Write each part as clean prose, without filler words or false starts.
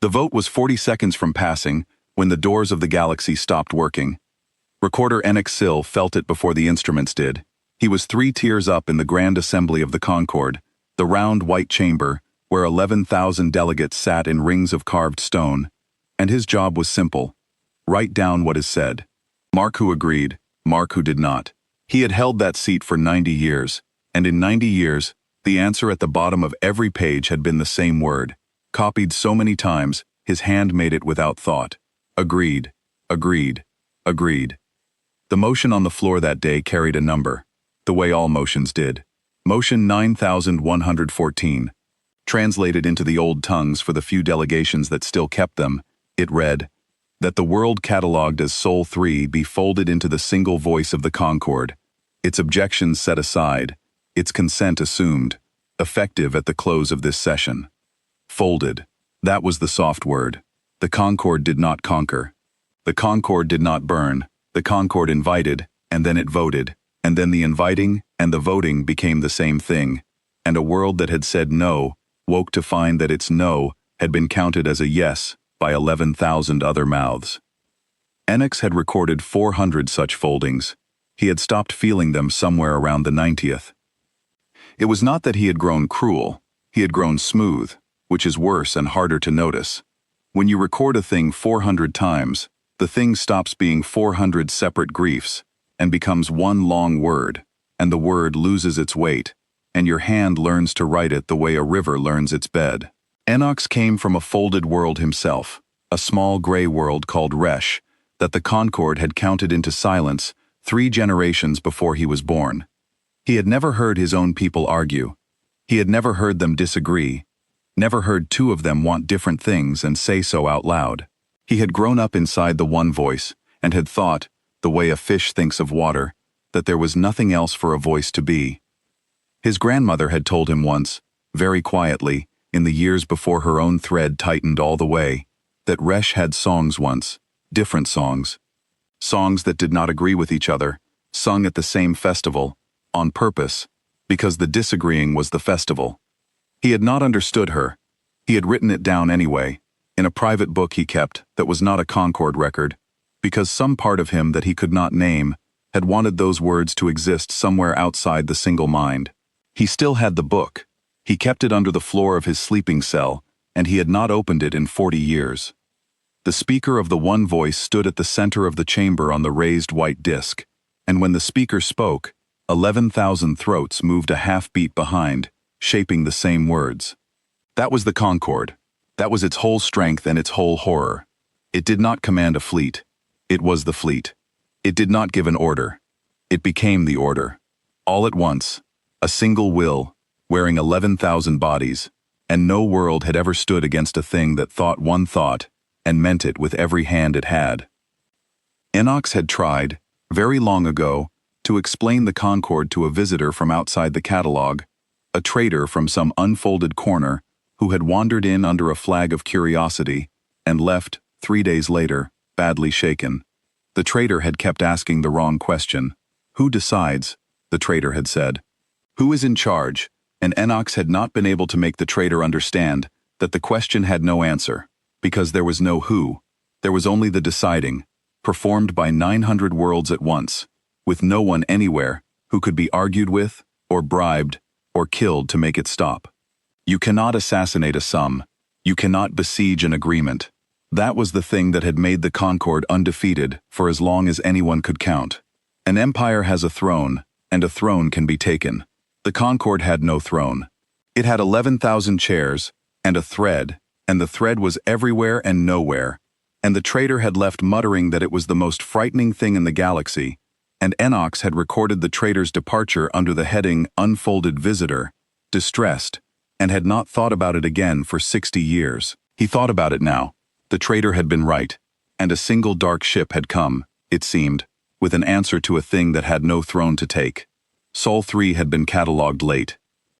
The vote was 40 seconds from passing when the doors of the galaxy stopped working. Recorder Enoch Sill felt it before the instruments did. He was 3 tiers up in the grand assembly of the Concord, the round white chamber where 11,000 delegates sat in rings of carved stone, and his job was simple: write down what is said. Mark who agreed, Mark who did not. He had held that seat for 90 years, and in 90 years, the answer at the bottom of every page had been the same word, copied so many times, his hand made it without thought. Agreed, agreed, agreed. The motion on the floor that day carried a number, the way all motions did. Motion 9114. Translated into the old tongues for the few delegations that still kept them, it read, that the world catalogued as Sol 3 be folded into the single voice of the Concord, its objections set aside, its consent assumed, effective at the close of this session. Folded. That was the soft word. The Concord did not conquer. The Concord did not burn. The Concord invited, and then it voted, and then the inviting and the voting became the same thing, and a world that had said no woke to find that its no had been counted as a yes by 11,000 other mouths. Enoch had recorded 400 such foldings. He had stopped feeling them somewhere around the 90th. It was not that he had grown cruel, he had grown smooth, which is worse and harder to notice. When you record a thing 400 times, the thing stops being 400 separate griefs and becomes one long word, and the word loses its weight, and your hand learns to write it the way a river learns its bed. Enoch came from a folded world himself, a small gray world called Resh, that the Concord had counted into silence 3 generations before he was born. He had never heard his own people argue. He had never heard them disagree, never heard 2 of them want different things and say so out loud. He had grown up inside the one voice and had thought, the way a fish thinks of water, that there was nothing else for a voice to be. His grandmother had told him once, very quietly, in the years before her own thread tightened all the way, that Resh had songs once, different songs. Songs that did not agree with each other, sung at the same festival, on purpose, because the disagreeing was the festival. He had not understood her. He had written it down anyway, in a private book he kept that was not a Concord record, because some part of him that he could not name had wanted those words to exist somewhere outside the single mind. He still had the book. He kept it under the floor of his sleeping cell, and he had not opened it in 40 years. The speaker of the one voice stood at the center of the chamber on the raised white disk, and when the speaker spoke, 11,000 throats moved a half-beat behind, shaping the same words. That was the Concord. That was its whole strength and its whole horror. It did not command a fleet. It was the fleet. It did not give an order. It became the order. All at once, a single will, wearing 11,000 bodies, and no world had ever stood against a thing that thought one thought and meant it with every hand it had. Enoch had tried, very long ago, to explain the Concord to a visitor from outside the catalog, a trader from some unfolded corner who had wandered in under a flag of curiosity and left, 3 days later, badly shaken. The trader had kept asking the wrong question. Who decides? The trader had said. Who is in charge? And Enoch had not been able to make the trader understand that the question had no answer, because there was no who. There was only the deciding, performed by 900 worlds at once, with no one anywhere who could be argued with, or bribed, or killed to make it stop. You cannot assassinate a sum. You cannot besiege an agreement. That was the thing that had made the Concord undefeated for as long as anyone could count. An empire has a throne, and a throne can be taken. The Concord had no throne. It had 11,000 chairs, and a thread, and the thread was everywhere and nowhere, and the trader had left muttering that it was the most frightening thing in the galaxy, and Enoch had recorded the trader's departure under the heading Unfolded Visitor, distressed, and had not thought about it again for 60 years. He thought about it now. The trader had been right, and a single dark ship had come, it seemed, with an answer to a thing that had no throne to take. Sol 3 had been catalogued late.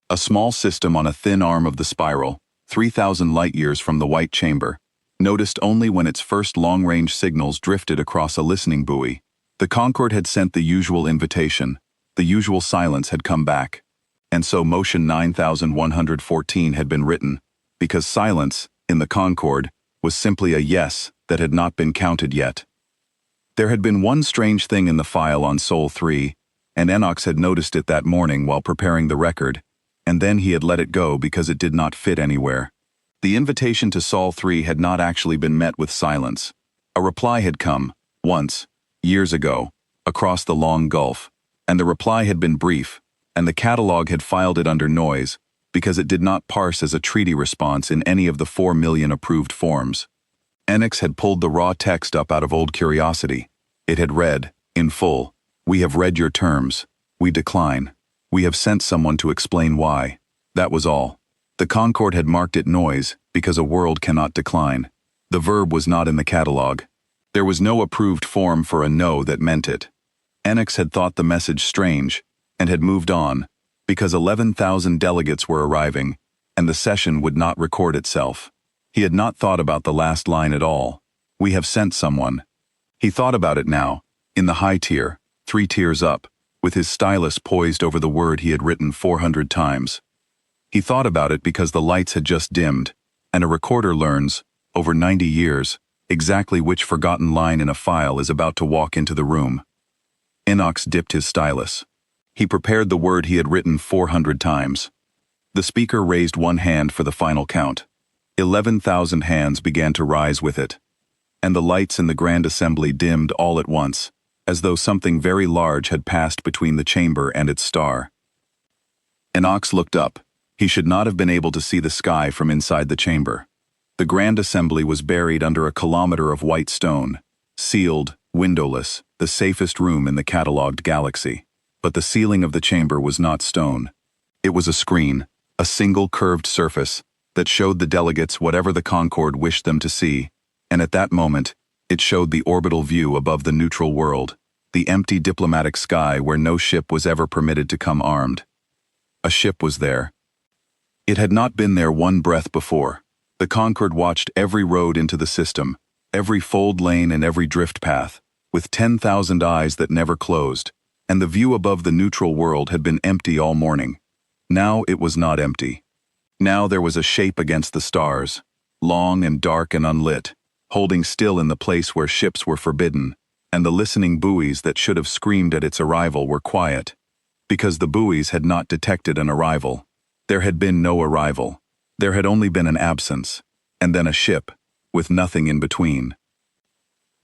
A small system on a thin arm of the spiral, 3,000 light-years from the White Chamber, noticed only when its first long-range signals drifted across a listening buoy. The Concord had sent the usual invitation. The usual silence had come back. And so motion 9114 had been written, because silence, in the Concord, was simply a yes that had not been counted yet. There had been one strange thing in the file on Sol 3, and Enox had noticed it that morning while preparing the record, and then he had let it go because it did not fit anywhere. The invitation to Sol 3 had not actually been met with silence. A reply had come, once, years ago, across the long gulf, and the reply had been brief, and the catalog had filed it under noise because it did not parse as a treaty response in any of the 4 million approved forms. Enix had pulled the raw text up out of old curiosity. It had read, in full, "We have read your terms. We decline. We have sent someone to explain why." That was all. The Concord had marked it noise because a world cannot decline. The verb was not in the catalog. There was no approved form for a no that meant it. Enix had thought the message strange and had moved on because 11,000 delegates were arriving and the session would not record itself. He had not thought about the last line at all. "We have sent someone." He thought about it now, in the high tier, 3 tiers up, with his stylus poised over the word he had written 400 times. He thought about it because the lights had just dimmed, and a recorder learns, over 90 years, exactly which forgotten line in a file is about to walk into the room. Enox dipped his stylus. He prepared the word he had written 400 times. The speaker raised one hand for the final count. 11,000 hands began to rise with it. And the lights in the grand assembly dimmed all at once, as though something very large had passed between the chamber and its star. Enox looked up. He should not have been able to see the sky from inside the chamber. The grand assembly was buried under a kilometer of white stone, sealed, windowless, the safest room in the catalogued galaxy. But the ceiling of the chamber was not stone. It was a screen, a single curved surface, that showed the delegates whatever the Concord wished them to see, and at that moment, it showed the orbital view above the neutral world, the empty diplomatic sky where no ship was ever permitted to come armed. A ship was there. It had not been there one breath before. The Concord watched every road into the system, every fold lane and every drift path, with 10,000 eyes that never closed, and the view above the neutral world had been empty all morning. Now it was not empty. Now there was a shape against the stars, long and dark and unlit, holding still in the place where ships were forbidden, and the listening buoys that should have screamed at its arrival were quiet, because the buoys had not detected an arrival. There had been no arrival. There had only been an absence, and then a ship, with nothing in between.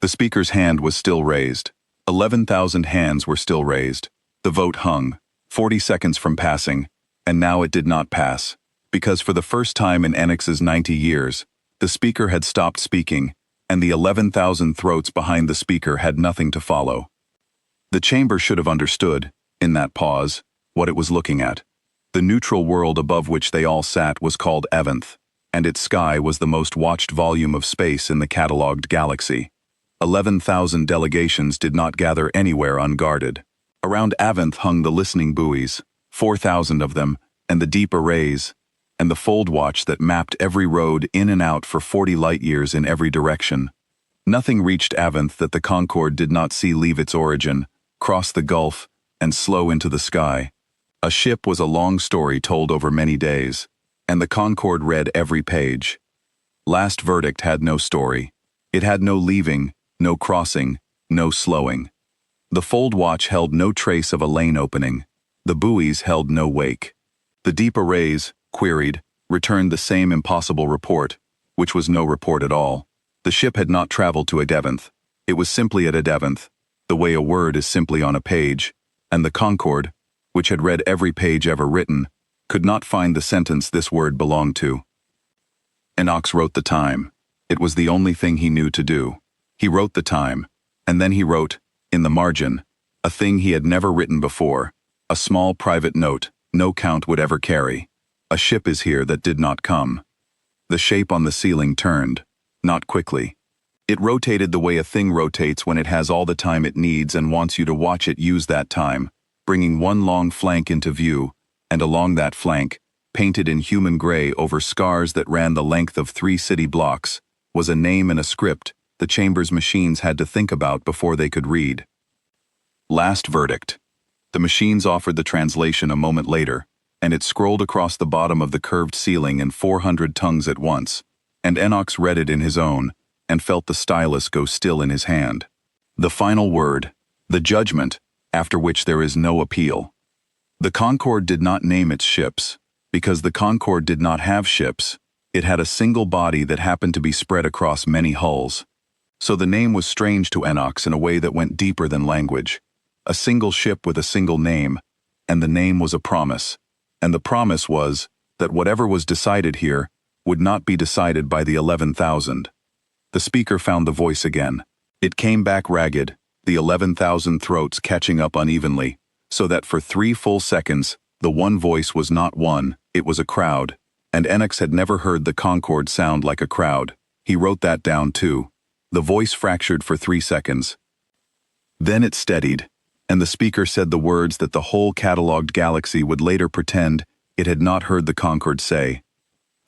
The speaker's hand was still raised. 11,000 hands were still raised. The vote hung, 40 seconds from passing, and now it did not pass, because for the first time in Enix's 90 years, the speaker had stopped speaking, and the 11,000 throats behind the speaker had nothing to follow. The chamber should have understood, in that pause, what it was looking at. The neutral world above which they all sat was called Avanth, and its sky was the most watched volume of space in the catalogued galaxy. 11,000 delegations did not gather anywhere unguarded. Around Avanth hung the listening buoys, 4,000 of them, and the deep arrays, and the fold watch that mapped every road in and out for 40 light-years in every direction. Nothing reached Avanth that the Concord did not see leave its origin, cross the gulf, and slow into the sky. A ship was a long story told over many days, and the Concord read every page. Last verdict had no story. It had no leaving, no crossing, no slowing. The fold watch held no trace of a lane opening. The buoys held no wake. The deep arrays, queried, returned the same impossible report, which was no report at all. The ship had not traveled to Adevanth. It was simply at Adevanth, the way a word is simply on a page, and the Concord, which had read every page ever written, could not find the sentence this word belonged to. Enox wrote the time. It was the only thing he knew to do. He wrote the time, and then he wrote, in the margin, a thing he had never written before, a small private note no count would ever carry. A ship is here that did not come. The shape on the ceiling turned, not quickly. It rotated the way a thing rotates when it has all the time it needs and wants you to watch it use that time, bringing one long flank into view, and along that flank, painted in human gray over scars that ran the length of 3 city blocks, was a name and a script the chamber's machines had to think about before they could read. Last verdict. The machines offered the translation a moment later, and it scrolled across the bottom of the curved ceiling in 400 tongues at once, and Enox read it in his own, and felt the stylus go still in his hand. The final word, the judgment, after which there is no appeal. The Concorde did not name its ships, because the Concorde did not have ships. It had a single body that happened to be spread across many hulls. So the name was strange to Enox in a way that went deeper than language. A single ship with a single name, and the name was a promise. And the promise was that whatever was decided here would not be decided by the 11,000. The speaker found the voice again. It came back ragged, the 11,000 throats catching up unevenly, so that for 3 full seconds, the one voice was not one, it was a crowd. And Enox had never heard the Concorde sound like a crowd. He wrote that down too. The voice fractured for 3 seconds. Then it steadied, and the speaker said the words that the whole catalogued galaxy would later pretend it had not heard the Concorde say.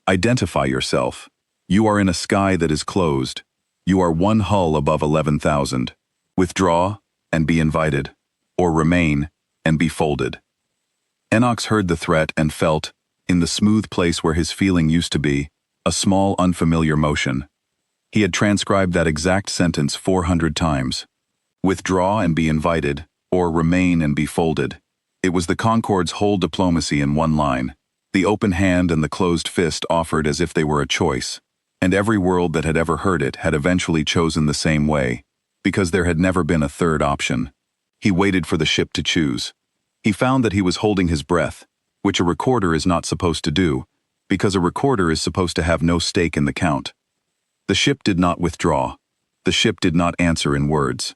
Identify yourself. You are in a sky that is closed. You are one hull above 11,000. Withdraw and be invited, or remain and be folded. Enox heard the threat and felt, in the smooth place where his feeling used to be, a small unfamiliar motion. He had transcribed that exact sentence 400 times. Withdraw and be invited, or remain and be folded. It was the Concorde's whole diplomacy in one line. The open hand and the closed fist offered as if they were a choice. And every world that had ever heard it had eventually chosen the same way, because there had never been a third option. He waited for the ship to choose. He found that he was holding his breath, which a recorder is not supposed to do, because a recorder is supposed to have no stake in the count. The ship did not withdraw. The ship did not answer in words.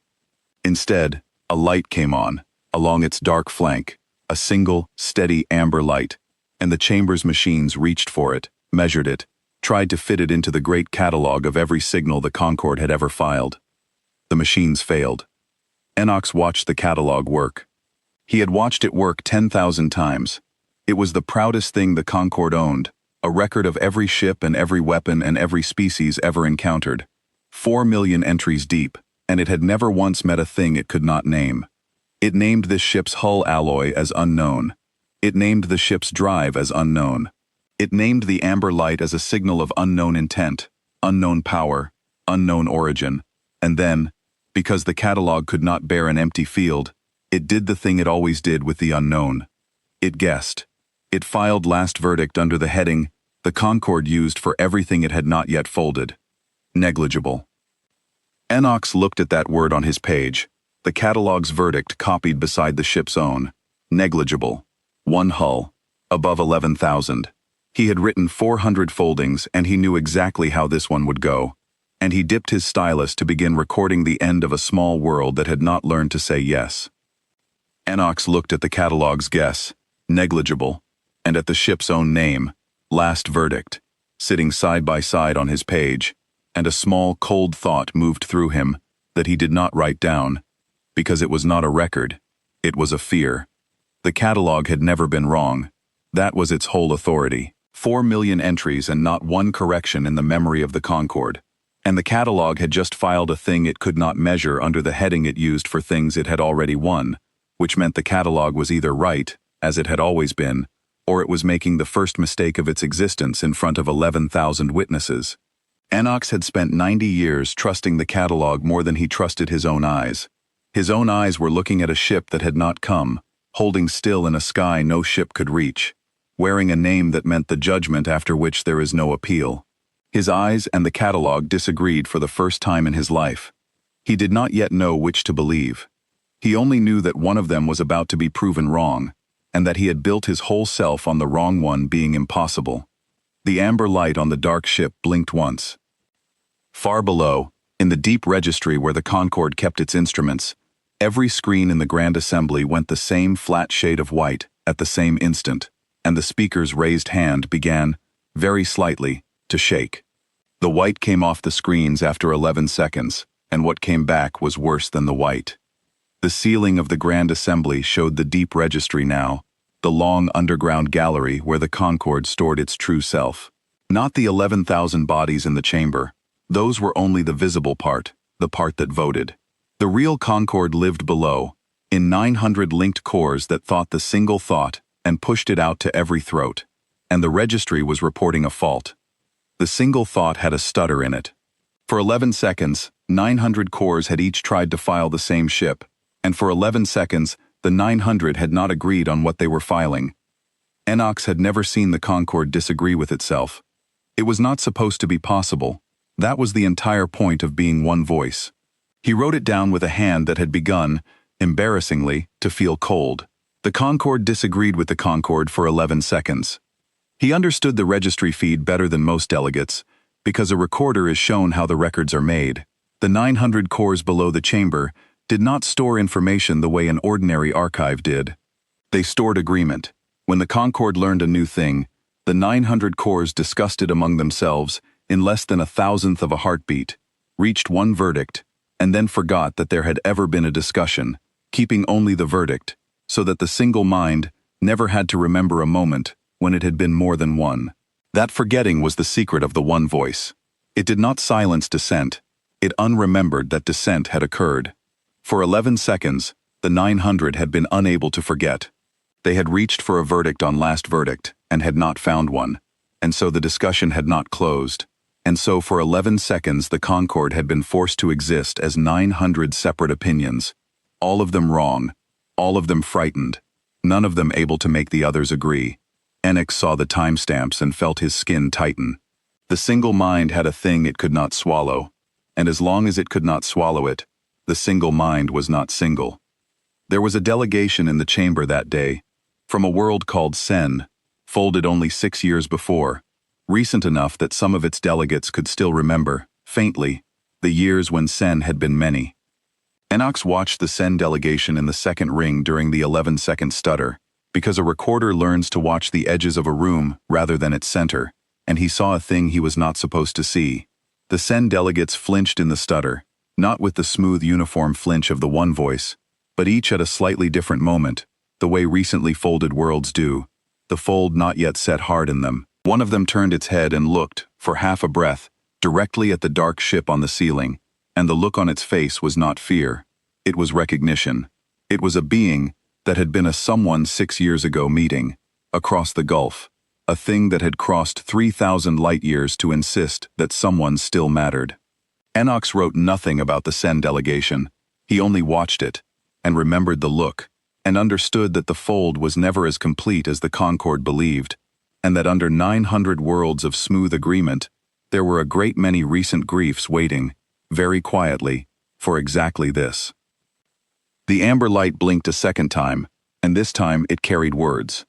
Instead, a light came on, along its dark flank, a single, steady amber light, and the chamber's machines reached for it, measured it, tried to fit it into the great catalog of every signal the Concorde had ever filed. The machines failed. Enox watched the catalog work. He had watched it work 10,000 times. It was the proudest thing the Concorde owned, a record of every ship and every weapon and every species ever encountered. 4 million entries deep, and it had never once met a thing it could not name. It named this ship's hull alloy as unknown. It named the ship's drive as unknown. It named the amber light as a signal of unknown intent, unknown power, unknown origin. And then, because the catalog could not bear an empty field, it did the thing it always did with the unknown. It guessed. It filed last verdict under the heading the Concorde used for everything it had not yet folded. Negligible. Enox looked at that word on his page, the catalog's verdict copied beside the ship's own. Negligible. One hull. Above 11,000. He had written 400 foldings, and he knew exactly how this one would go. And he dipped his stylus to begin recording the end of a small world that had not learned to say yes. Enox looked at the catalog's guess, negligible, and at the ship's own name, last verdict, sitting side by side on his page, and a small cold thought moved through him that he did not write down, because it was not a record, it was a fear. The catalog had never been wrong. That was its whole authority. 4 million entries and not one correction in the memory of the Concorde. And the catalog had just filed a thing it could not measure under the heading it used for things it had already won, which meant the catalog was either right, as it had always been, or it was making the first mistake of its existence in front of 11,000 witnesses. Enox had spent 90 years trusting the catalog more than he trusted his own eyes. His own eyes were looking at a ship that had not come, holding still in a sky no ship could reach, wearing a name that meant the judgment after which there is no appeal. His eyes and the catalog disagreed for the first time in his life. He did not yet know which to believe. He only knew that one of them was about to be proven wrong, and that he had built his whole self on the wrong one being impossible. The amber light on the dark ship blinked once. Far below, in the deep registry where the Concorde kept its instruments, every screen in the Grand Assembly went the same flat shade of white at the same instant, and the speaker's raised hand began, very slightly, to shake. The white came off the screens after 11 seconds, and what came back was worse than the white. The ceiling of the Grand Assembly showed the deep registry now, the long underground gallery where the Concorde stored its true self. Not the 11,000 bodies in the chamber. Those were only the visible part, the part that voted. The real Concorde lived below, in 900 linked cores that thought the single thought and pushed it out to every throat. And the registry was reporting a fault. The single thought had a stutter in it. For 11 seconds, 900 cores had each tried to file the same ship, and for 11 seconds, the 900 had not agreed on what they were filing. Enox had never seen the Concorde disagree with itself. It was not supposed to be possible. That was the entire point of being one voice. He wrote it down with a hand that had begun, embarrassingly, to feel cold. The Concorde disagreed with the Concorde for 11 seconds. He understood the registry feed better than most delegates, because a recorder is shown how the records are made. The 900 cores below the chamber did not store information the way an ordinary archive did. They stored agreement. When the Concorde learned a new thing, the 900 cores discussed it among themselves in less than 1,000th of a heartbeat, reached one verdict, and then forgot that there had ever been a discussion, keeping only the verdict, so that the single mind never had to remember a moment when it had been more than one. That forgetting was the secret of the one voice. It did not silence dissent. It unremembered that dissent had occurred. For 11 seconds, the 900 had been unable to forget. They had reached for a verdict on last verdict and had not found one, and so the discussion had not closed. And so for 11 seconds the Concorde had been forced to exist as 900 separate opinions, all of them wrong, all of them frightened, none of them able to make the others agree. Enox saw the timestamps and felt his skin tighten. The single mind had a thing it could not swallow, and as long as it could not swallow it, the single mind was not single. There was a delegation in the chamber that day, from a world called Sen, folded only 6 years before, recent enough that some of its delegates could still remember, faintly, the years when Sen had been many. Enox watched the Sen delegation in the second ring during the 11-second stutter, because a recorder learns to watch the edges of a room rather than its center, and he saw a thing he was not supposed to see. The Sen delegates flinched in the stutter, not with the smooth uniform flinch of the one voice, but each at a slightly different moment, the way recently folded worlds do, the fold not yet set hard in them. One of them turned its head and looked, for half a breath, directly at the dark ship on the ceiling, and the look on its face was not fear. It was recognition. It was a being that had been a someone 6 years ago meeting, across the gulf, a thing that had crossed 3,000 light-years to insist that someone still mattered. Enox wrote nothing about the Sen delegation. He only watched it, and remembered the look, and understood that the fold was never as complete as the Concorde believed, and that under 900 worlds of smooth agreement, there were a great many recent griefs waiting, very quietly, for exactly this. The amber light blinked a second time, and this time it carried words.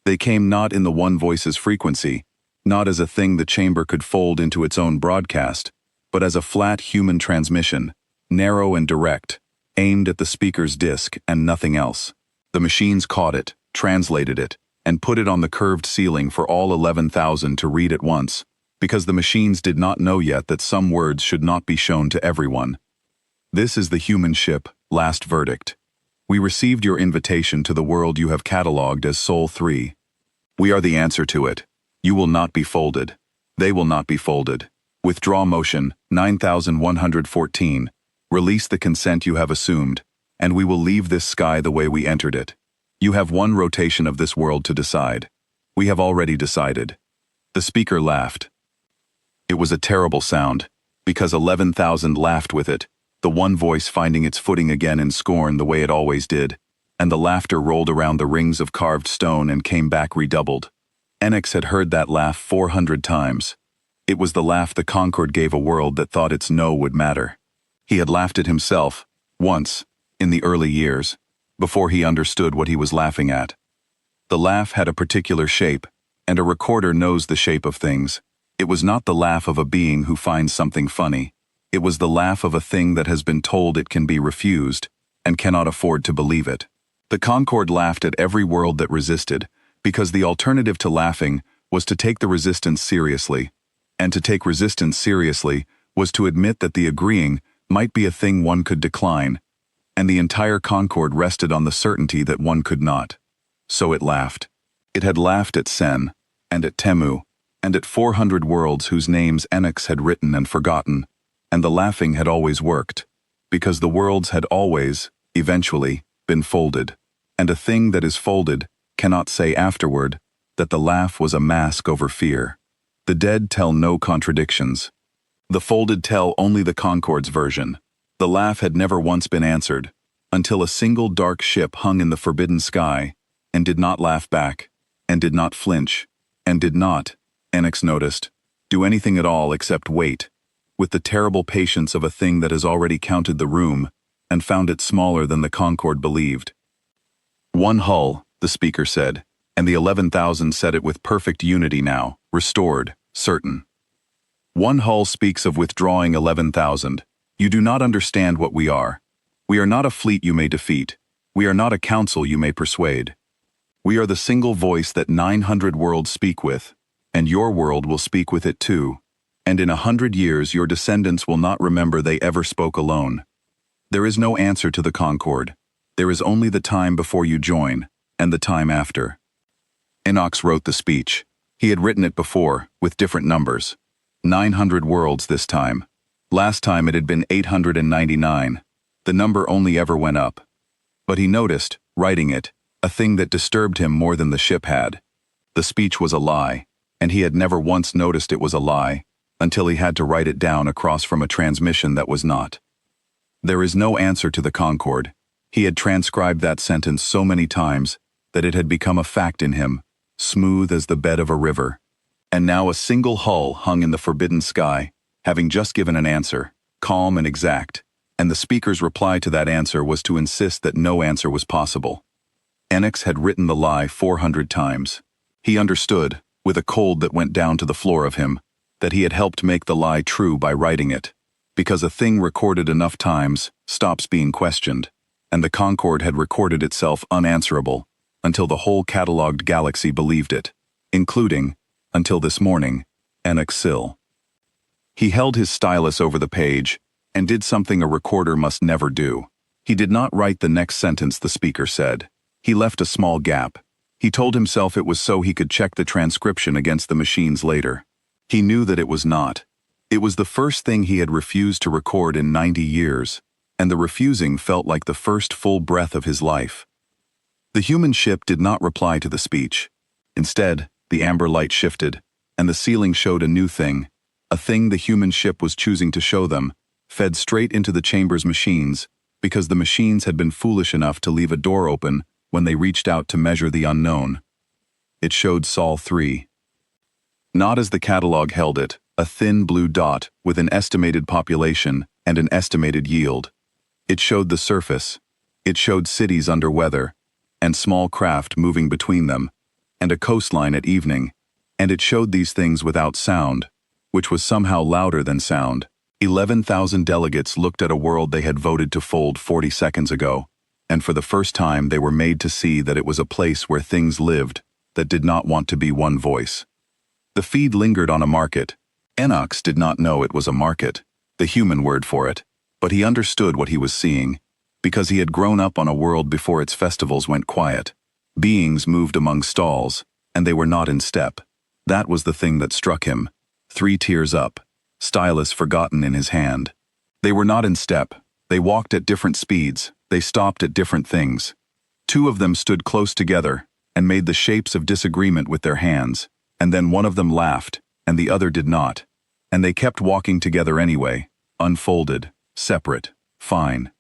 They came not in the one voice's frequency, not as a thing the chamber could fold into its own broadcast, but as a flat human transmission, narrow and direct, aimed at the speaker's disc and nothing else. The machines caught it, translated it, and put it on the curved ceiling for all 11,000 to read at once, because the machines did not know yet that some words should not be shown to everyone. This is the human ship, last verdict. We received your invitation to the world you have catalogued as Soul 3. We are the answer to it. You will not be folded. They will not be folded. Withdraw motion, 9114. Release the consent you have assumed, and we will leave this sky the way we entered it. You have one rotation of this world to decide. We have already decided. The speaker laughed. It was a terrible sound, because 11,000 laughed with it, the one voice finding its footing again in scorn the way it always did, and the laughter rolled around the rings of carved stone and came back redoubled. Enox had heard that laugh 400 times. It was the laugh the Concorde gave a world that thought its no would matter. He had laughed it himself, once, in the early years, before he understood what he was laughing at. The laugh had a particular shape, and a recorder knows the shape of things. It was not the laugh of a being who finds something funny. It was the laugh of a thing that has been told it can be refused, and cannot afford to believe it. The Concorde laughed at every world that resisted, because the alternative to laughing was to take the resistance seriously, and to take resistance seriously was to admit that the agreeing might be a thing one could decline, and the entire Concorde rested on the certainty that one could not. So it laughed. It had laughed at Sen, and at Temu, and at 400 worlds whose names Enox had written and forgotten, and the laughing had always worked, because the worlds had always, eventually, been folded, and a thing that is folded cannot say afterward that the laugh was a mask over fear. The dead tell no contradictions. The folded tell only the Concorde's version. The laugh had never once been answered, until a single dark ship hung in the forbidden sky, and did not laugh back, and did not flinch, and did not, Enox noticed, do anything at all except wait, with the terrible patience of a thing that has already counted the room, and found it smaller than the Concorde believed. One hull, the speaker said, and the 11,000 said it with perfect unity now, restored, certain. One hull speaks of withdrawing 11,000. You do not understand what we are. We are not a fleet you may defeat. We are not a council you may persuade. We are the single voice that 900 worlds speak with, and your world will speak with it too, and in 100 years your descendants will not remember they ever spoke alone. There is no answer to the Concorde. There is only the time before you join, and the time after. Enox wrote the speech. He had written it before, with different numbers. 900 worlds this time. Last time it had been 899. The number only ever went up. But he noticed, writing it, a thing that disturbed him more than the ship had. The speech was a lie, and he had never once noticed it was a lie, until he had to write it down across from a transmission that was not. There is no answer to the Concorde. He had transcribed that sentence so many times that it had become a fact in him, smooth as the bed of a river. And now a single hull hung in the forbidden sky, having just given an answer, calm and exact, and the speaker's reply to that answer was to insist that no answer was possible. Enox had written the lie 400 times. He understood, with a cold that went down to the floor of him, that he had helped make the lie true by writing it, because a thing recorded enough times stops being questioned, and the Concorde had recorded itself unanswerable until the whole catalogued galaxy believed it, including, until this morning, Enox Sill. He held his stylus over the page and did something a recorder must never do. He did not write the next sentence the speaker said. He left a small gap. He told himself it was so he could check the transcription against the machines later. He knew that it was not. It was the first thing he had refused to record in 90 years, and the refusing felt like the first full breath of his life. The human ship did not reply to the speech. Instead, the amber light shifted, and the ceiling showed a new thing, a thing the human ship was choosing to show them, fed straight into the chamber's machines, because the machines had been foolish enough to leave a door open when they reached out to measure the unknown. It showed Sol 3. Not as the catalog held it, a thin blue dot with an estimated population and an estimated yield. It showed the surface. It showed cities under weather, and small craft moving between them, and a coastline at evening, and it showed these things without sound, which was somehow louder than sound. 11,000 delegates looked at a world they had voted to fold 40 seconds ago, and for the first time they were made to see that it was a place where things lived that did not want to be one voice. The feed lingered on a market. Enox did not know it was a market, the human word for it, but he understood what he was seeing, because he had grown up on a world before its festivals went quiet. Beings moved among stalls, and they were not in step. That was the thing that struck him. 3 tiers up, stylus forgotten in his hand. They were not in step. They walked at different speeds. They stopped at different things. 2 of them stood close together and made the shapes of disagreement with their hands, and then one of them laughed, and the other did not. And they kept walking together anyway, unfolded, separate, fine.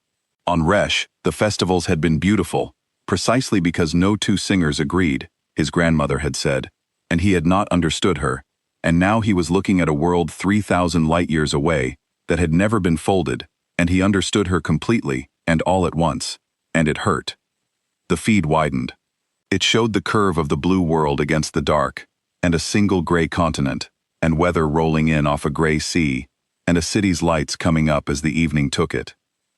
On Resh, the festivals had been beautiful, precisely because no 2 singers agreed, his grandmother had said, and he had not understood her, and now he was looking at a world 3,000 light-years away that had never been folded, and he understood her completely and all at once, and it hurt. The feed widened. It showed the curve of the blue world against the dark, and a single gray continent, and weather rolling in off a gray sea, and a city's lights coming up as the evening took it.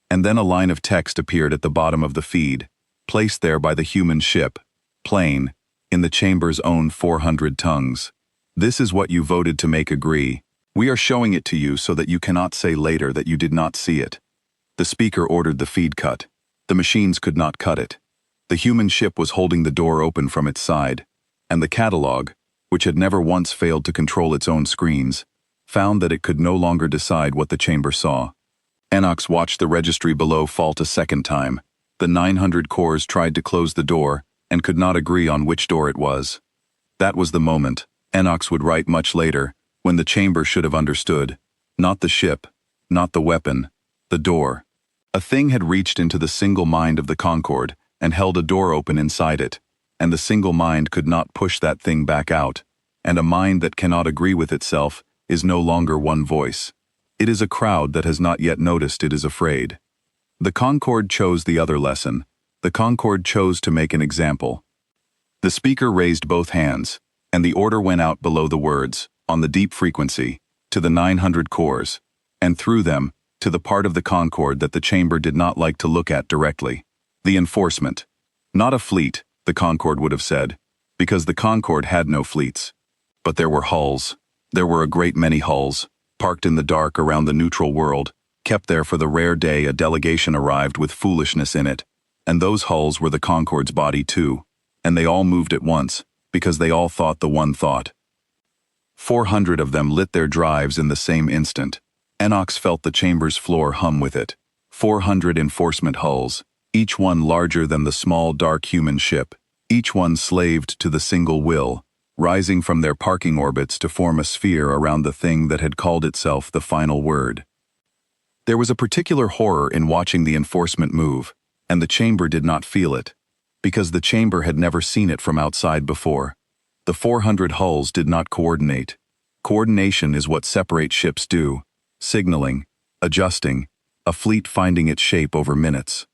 And then a line of text appeared at the bottom of the feed, placed there by the human ship, plain, in the chamber's own 400 tongues. This is what you voted to make agree. We are showing it to you so that you cannot say later that you did not see it. The speaker ordered the feed cut. The machines could not cut it. The human ship was holding the door open from its side, and the catalog, which had never once failed to control its own screens, found that it could no longer decide what the chamber saw. Enox watched the registry below fault a second time. The 900 cores tried to close the door and could not agree on which door it was. That was the moment, Enox would write much later, when the chamber should have understood. Not the ship, not the weapon, the door. A thing had reached into the single mind of the Concorde and held a door open inside it, and the single mind could not push that thing back out, and a mind that cannot agree with itself is no longer one voice. It is a crowd that has not yet noticed it is afraid. The Concorde chose the other lesson. The Concorde chose to make an example. The speaker raised both hands, and the order went out below the words, on the deep frequency, to the 900 cores, and through them, to the part of the Concorde that the chamber did not like to look at directly. The enforcement. Not a fleet, the Concorde would have said, because the Concorde had no fleets. But there were hulls. There were a great many hulls, parked in the dark around the neutral world, kept there for the rare day a delegation arrived with foolishness in it, and those hulls were the Concorde's body too, and they all moved at once, because they all thought the one thought. 400 of them lit their drives in the same instant. Enox felt the chamber's floor hum with it. 400 enforcement hulls, each one larger than the small dark human ship, each one slaved to the single will, rising from their parking orbits to form a sphere around the thing that had called itself the final word. There was a particular horror in watching the enforcement move, and the chamber did not feel it, because the chamber had never seen it from outside before. The 400 hulls did not coordinate. Coordination is what separate ships do, signaling, adjusting, a fleet finding its shape over minutes.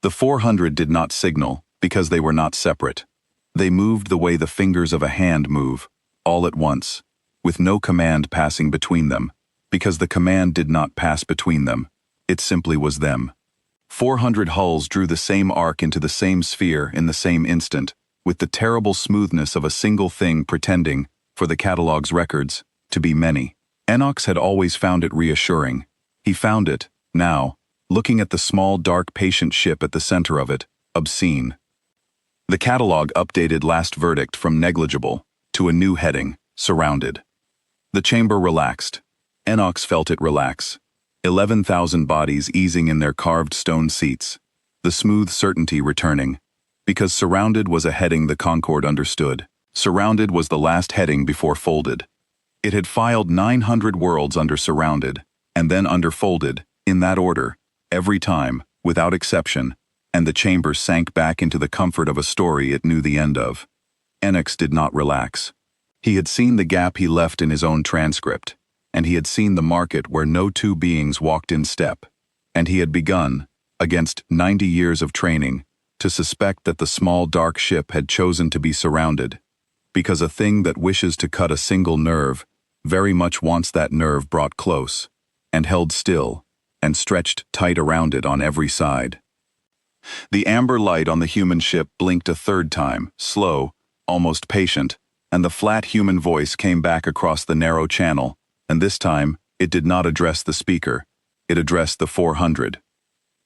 The 400 did not signal, because they were not separate. They moved the way the fingers of a hand move, all at once, with no command passing between them, because the command did not pass between them. It simply was them. 400 hulls drew the same arc into the same sphere in the same instant, with the terrible smoothness of a single thing pretending, for the catalog's records, to be many. Enox had always found it reassuring. He found it, now, looking at the small dark patient ship at the center of it, obscene. The catalog updated last verdict from negligible to a new heading, surrounded. The chamber relaxed. Enox felt it relax. 11,000 bodies easing in their carved stone seats, the smooth certainty returning, because surrounded was a heading the Concorde understood. Surrounded was the last heading before folded. It had filed 900 worlds under surrounded, and then under folded, in that order, every time, without exception, and the chamber sank back into the comfort of a story it knew the end of. Enox did not relax. He had seen the gap he left in his own transcript, and he had seen the market where no two beings walked in step, and he had begun, against 90 years of training, to suspect that the small dark ship had chosen to be surrounded, because a thing that wishes to cut a single nerve very much wants that nerve brought close, and held still, and stretched tight around it on every side. The amber light on the human ship blinked a third time, slow, almost patient, and the flat human voice came back across the narrow channel, and this time, it did not address the speaker. It addressed the 400.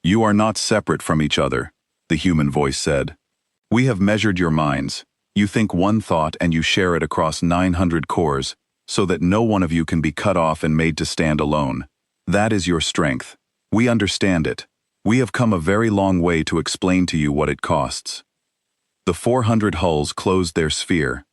"You are not separate from each other," the human voice said. "We have measured your minds. You think one thought and you share it across 900 cores, so that no one of you can be cut off and made to stand alone. That is your strength. We understand it. We have come a very long way to explain to you what it costs." The 400 hulls closed their sphere.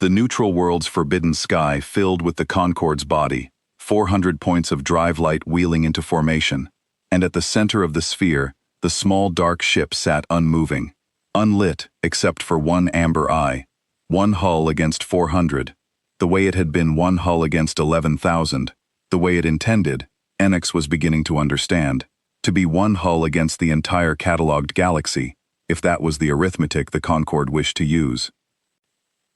The neutral world's forbidden sky filled with the Concorde's body, 400 points of drive light wheeling into formation, and at the center of the sphere, the small dark ship sat unmoving, unlit except for one amber eye, one hull against 400, the way it had been one hull against 11,000, the way it intended, Enox was beginning to understand, to be one hull against the entire cataloged galaxy, if that was the arithmetic the Concorde wished to use.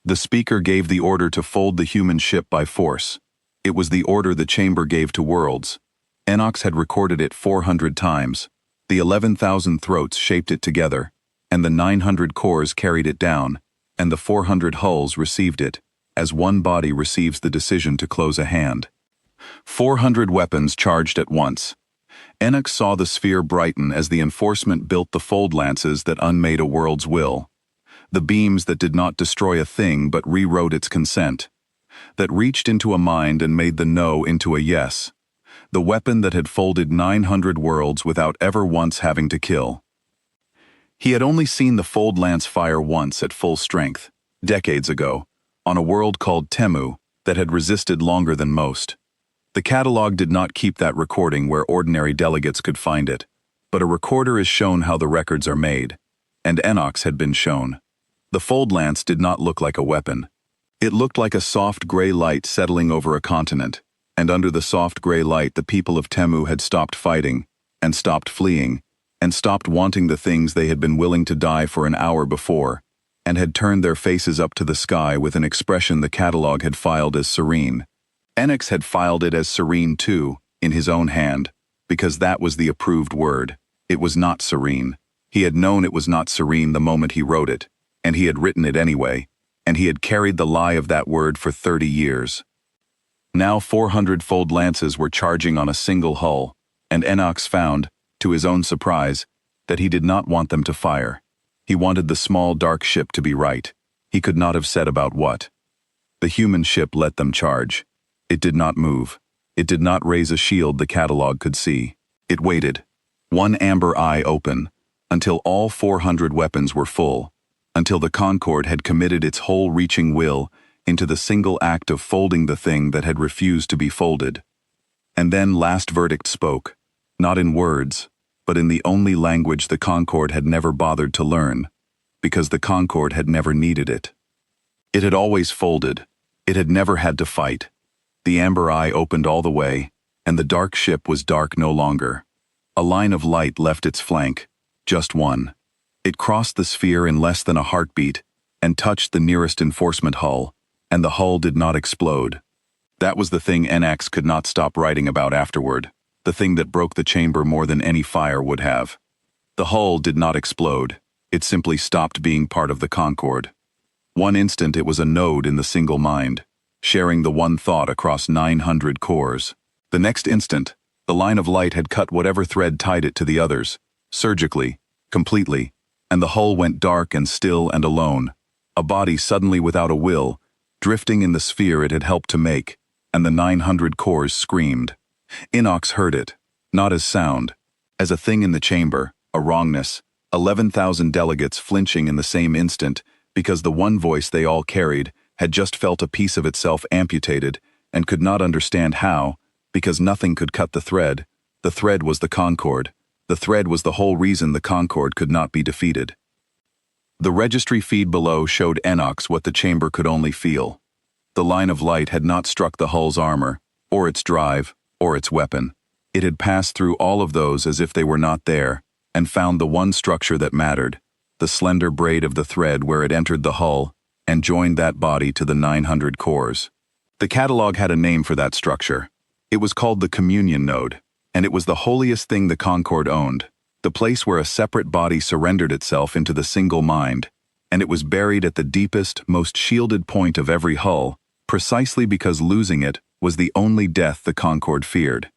The speaker gave the order to fold the human ship by force. It was the order the chamber gave to worlds. Enox had recorded it 400 times. The 11,000 throats shaped it together, and the 900 cores carried it down, and the 400 hulls received it, as one body receives the decision to close a hand. 400 weapons charged at once. Enox saw the sphere brighten as the enforcement built the fold lances that unmade a world's will. The beams that did not destroy a thing but rewrote its consent, that reached into a mind and made the no into a yes, the weapon that had folded 900 worlds without ever once having to kill. He had only seen the fold lance fire once at full strength, decades ago, on a world called Temu that had resisted longer than most. The catalog did not keep that recording where ordinary delegates could find it, but a recorder is shown how the records are made, and Enoch's had been shown. The fold lance did not look like a weapon. It looked like a soft gray light settling over a continent, and under the soft gray light the people of Temu had stopped fighting, and stopped fleeing, and stopped wanting the things they had been willing to die for an hour before, and had turned their faces up to the sky with an expression the catalog had filed as serene. Enoch had filed it as serene too, in his own hand, because that was the approved word. It was not serene. He had known it was not serene the moment he wrote it, and he had written it anyway, and he had carried the lie of that word for 30 years. Now 400 fold lances were charging on a single hull, and Enoch found, to his own surprise, that he did not want them to fire. He wanted the small dark ship to be right. He could not have said about what. The human ship let them charge. It did not move. It did not raise a shield the catalog could see. It waited, one amber eye open, until all 400 weapons were full, until the Concorde had committed its whole-reaching will into the single act of folding the thing that had refused to be folded. And then last verdict spoke, not in words, but in the only language the Concorde had never bothered to learn, because the Concorde had never needed it. It had always folded. It had never had to fight. The amber eye opened all the way, and the dark ship was dark no longer. A line of light left its flank, just one. It crossed the sphere in less than a heartbeat and touched the nearest enforcement hull, and the hull did not explode. That was the thing Enoch could not stop writing about afterward, the thing that broke the chamber more than any fire would have. The hull did not explode. It simply stopped being part of the Concorde. One instant it was a node in the single mind, sharing the one thought across 900 cores. The next instant, the line of light had cut whatever thread tied it to the others, surgically, completely, and the hull went dark and still and alone, a body suddenly without a will, drifting in the sphere it had helped to make, and the 900 cores screamed. Enoch heard it, not as sound, as a thing in the chamber, a wrongness, 11,000 delegates flinching in the same instant because the one voice they all carried had just felt a piece of itself amputated and could not understand how, because nothing could cut the thread. The thread was the Concorde. The thread was the whole reason the Concorde could not be defeated. The registry feed below showed Enoch what the chamber could only feel. The line of light had not struck the hull's armor, or its drive, or its weapon. It had passed through all of those as if they were not there, and found the one structure that mattered, the slender braid of the thread where it entered the hull, and joined that body to the 900 cores. The catalog had a name for that structure. It was called the communion node, and it was the holiest thing the Concorde owned, the place where a separate body surrendered itself into the single mind, and it was buried at the deepest, most shielded point of every hull, precisely because losing it was the only death the Concorde feared.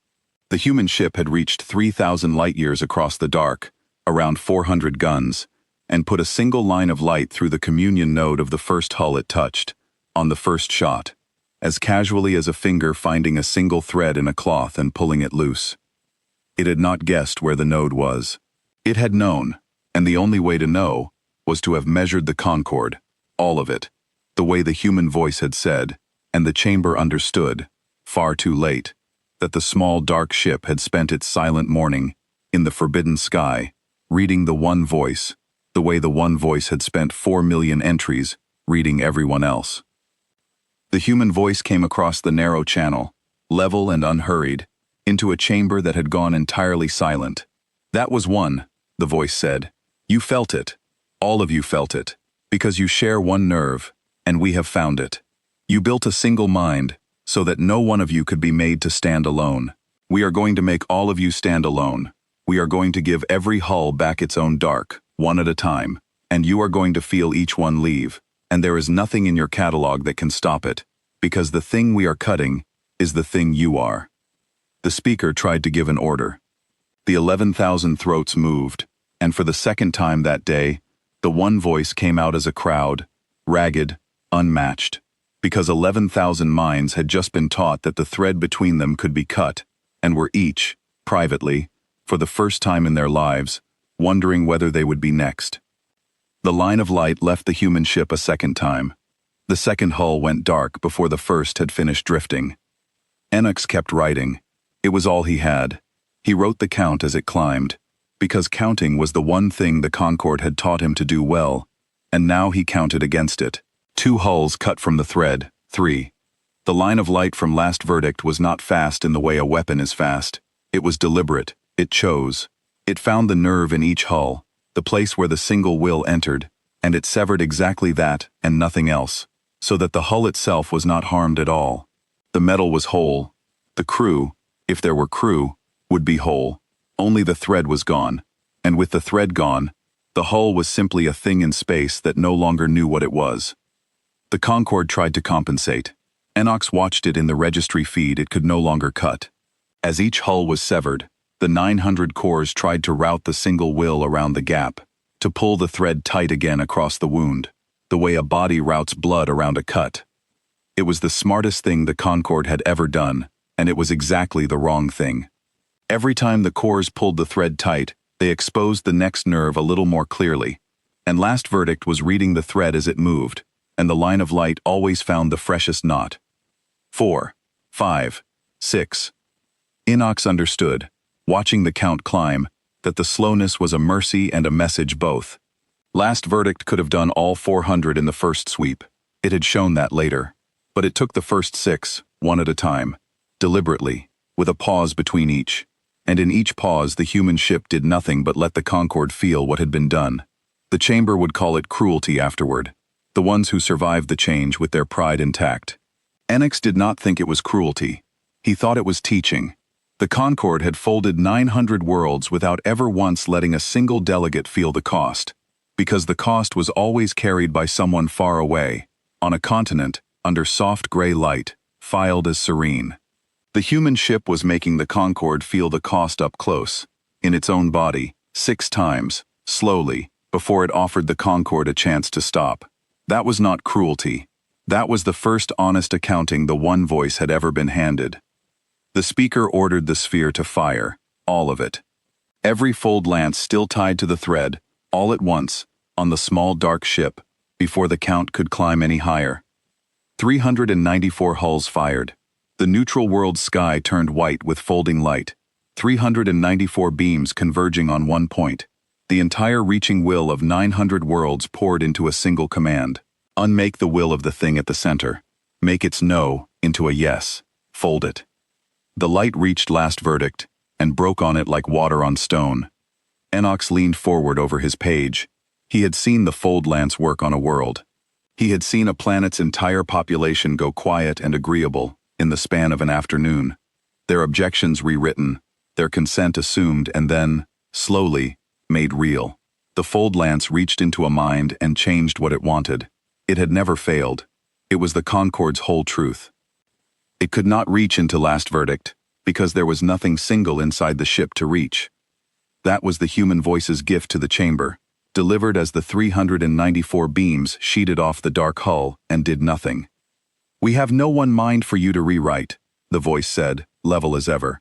The human ship had reached 3,000 light-years across the dark, around 400 guns, and put a single line of light through the communion node of the first hull it touched, on the first shot, as casually as a finger finding a single thread in a cloth and pulling it loose. It had not guessed where the node was. It had known, and the only way to know was to have measured the Concorde, all of it, the way the human voice had said, and the chamber understood, far too late, that the small dark ship had spent its silent morning, in the forbidden sky, reading the one voice, the way the one voice had spent 4 million entries, reading everyone else. The human voice came across the narrow channel, level and unhurried, into a chamber that had gone entirely silent. That was one, the voice said. You felt it. All of you felt it, because you share one nerve, and we have found it. You built a single mind, so that no one of you could be made to stand alone. We are going to make all of you stand alone. We are going to give every hull back its own dark, one at a time, and you are going to feel each one leave, and there is nothing in your catalog that can stop it, because the thing we are cutting is the thing you are. The speaker tried to give an order. The 11,000 throats moved, and for the second time that day, the one voice came out as a crowd, ragged, unmatched, because 11,000 minds had just been taught that the thread between them could be cut, and were each, privately, for the first time in their lives, wondering whether they would be next. The line of light left the human ship a second time. The second hull went dark before the first had finished drifting. Enox kept writing. It was all he had. He wrote the count as it climbed, because counting was the one thing the Concorde had taught him to do well, and now he counted against it. 2 hulls cut from the thread, 3. The line of light from Last Verdict was not fast in the way a weapon is fast. It was deliberate. It chose. It found the nerve in each hull, the place where the single will entered, and it severed exactly that and nothing else, so that the hull itself was not harmed at all. The metal was whole. The crew, if there were crew, would be whole. Only the thread was gone, and with the thread gone, the hull was simply a thing in space that no longer knew what it was. The Concorde tried to compensate. Enox watched it in the registry feed it could no longer cut. As each hull was severed, the 900 cores tried to route the single will around the gap, to pull the thread tight again across the wound, the way a body routes blood around a cut. It was the smartest thing the Concorde had ever done, and it was exactly the wrong thing. Every time the cores pulled the thread tight, they exposed the next nerve a little more clearly, and Last Verdict was reading the thread as it moved, and the line of light always found the freshest knot. 4, 5, 6. Enox understood, watching the count climb, that the slowness was a mercy and a message both. Last Verdict could have done all 400 in the first sweep. It had shown that later. But it took the first 6, one at a time, deliberately, with a pause between each. And in each pause the human ship did nothing but let the Concorde feel what had been done. The chamber would call it cruelty afterward, the ones who survived the change with their pride intact. Enox did not think it was cruelty. He thought it was teaching. The Concorde had folded 900 worlds without ever once letting a single delegate feel the cost, because the cost was always carried by someone far away, on a continent, under soft gray light, filed as serene. The human ship was making the Concorde feel the cost up close, in its own body, 6 times, slowly, before it offered the Concorde a chance to stop. That was not cruelty. That was the first honest accounting the One Voice had ever been handed. The speaker ordered the sphere to fire, all of it. Every fold lance still tied to the thread, all at once, on the small dark ship, before the count could climb any higher. 394 hulls fired. The neutral world sky turned white with folding light. 394 beams converging on one point. The entire reaching will of 900 worlds poured into a single command. Unmake the will of the thing at the center. Make its no into a yes. Fold it. The light reached Last Verdict, and broke on it like water on stone. Enox leaned forward over his page. He had seen the fold lance work on a world. He had seen a planet's entire population go quiet and agreeable in the span of an afternoon, their objections rewritten, their consent assumed and then, slowly, made real. The fold lance reached into a mind and changed what it wanted. It had never failed. It was the Concorde's whole truth. It could not reach into Last Verdict, because there was nothing single inside the ship to reach. That was the human voice's gift to the chamber, delivered as the 394 beams sheeted off the dark hull and did nothing. "We have no one mind for you to rewrite," the voice said, level as ever.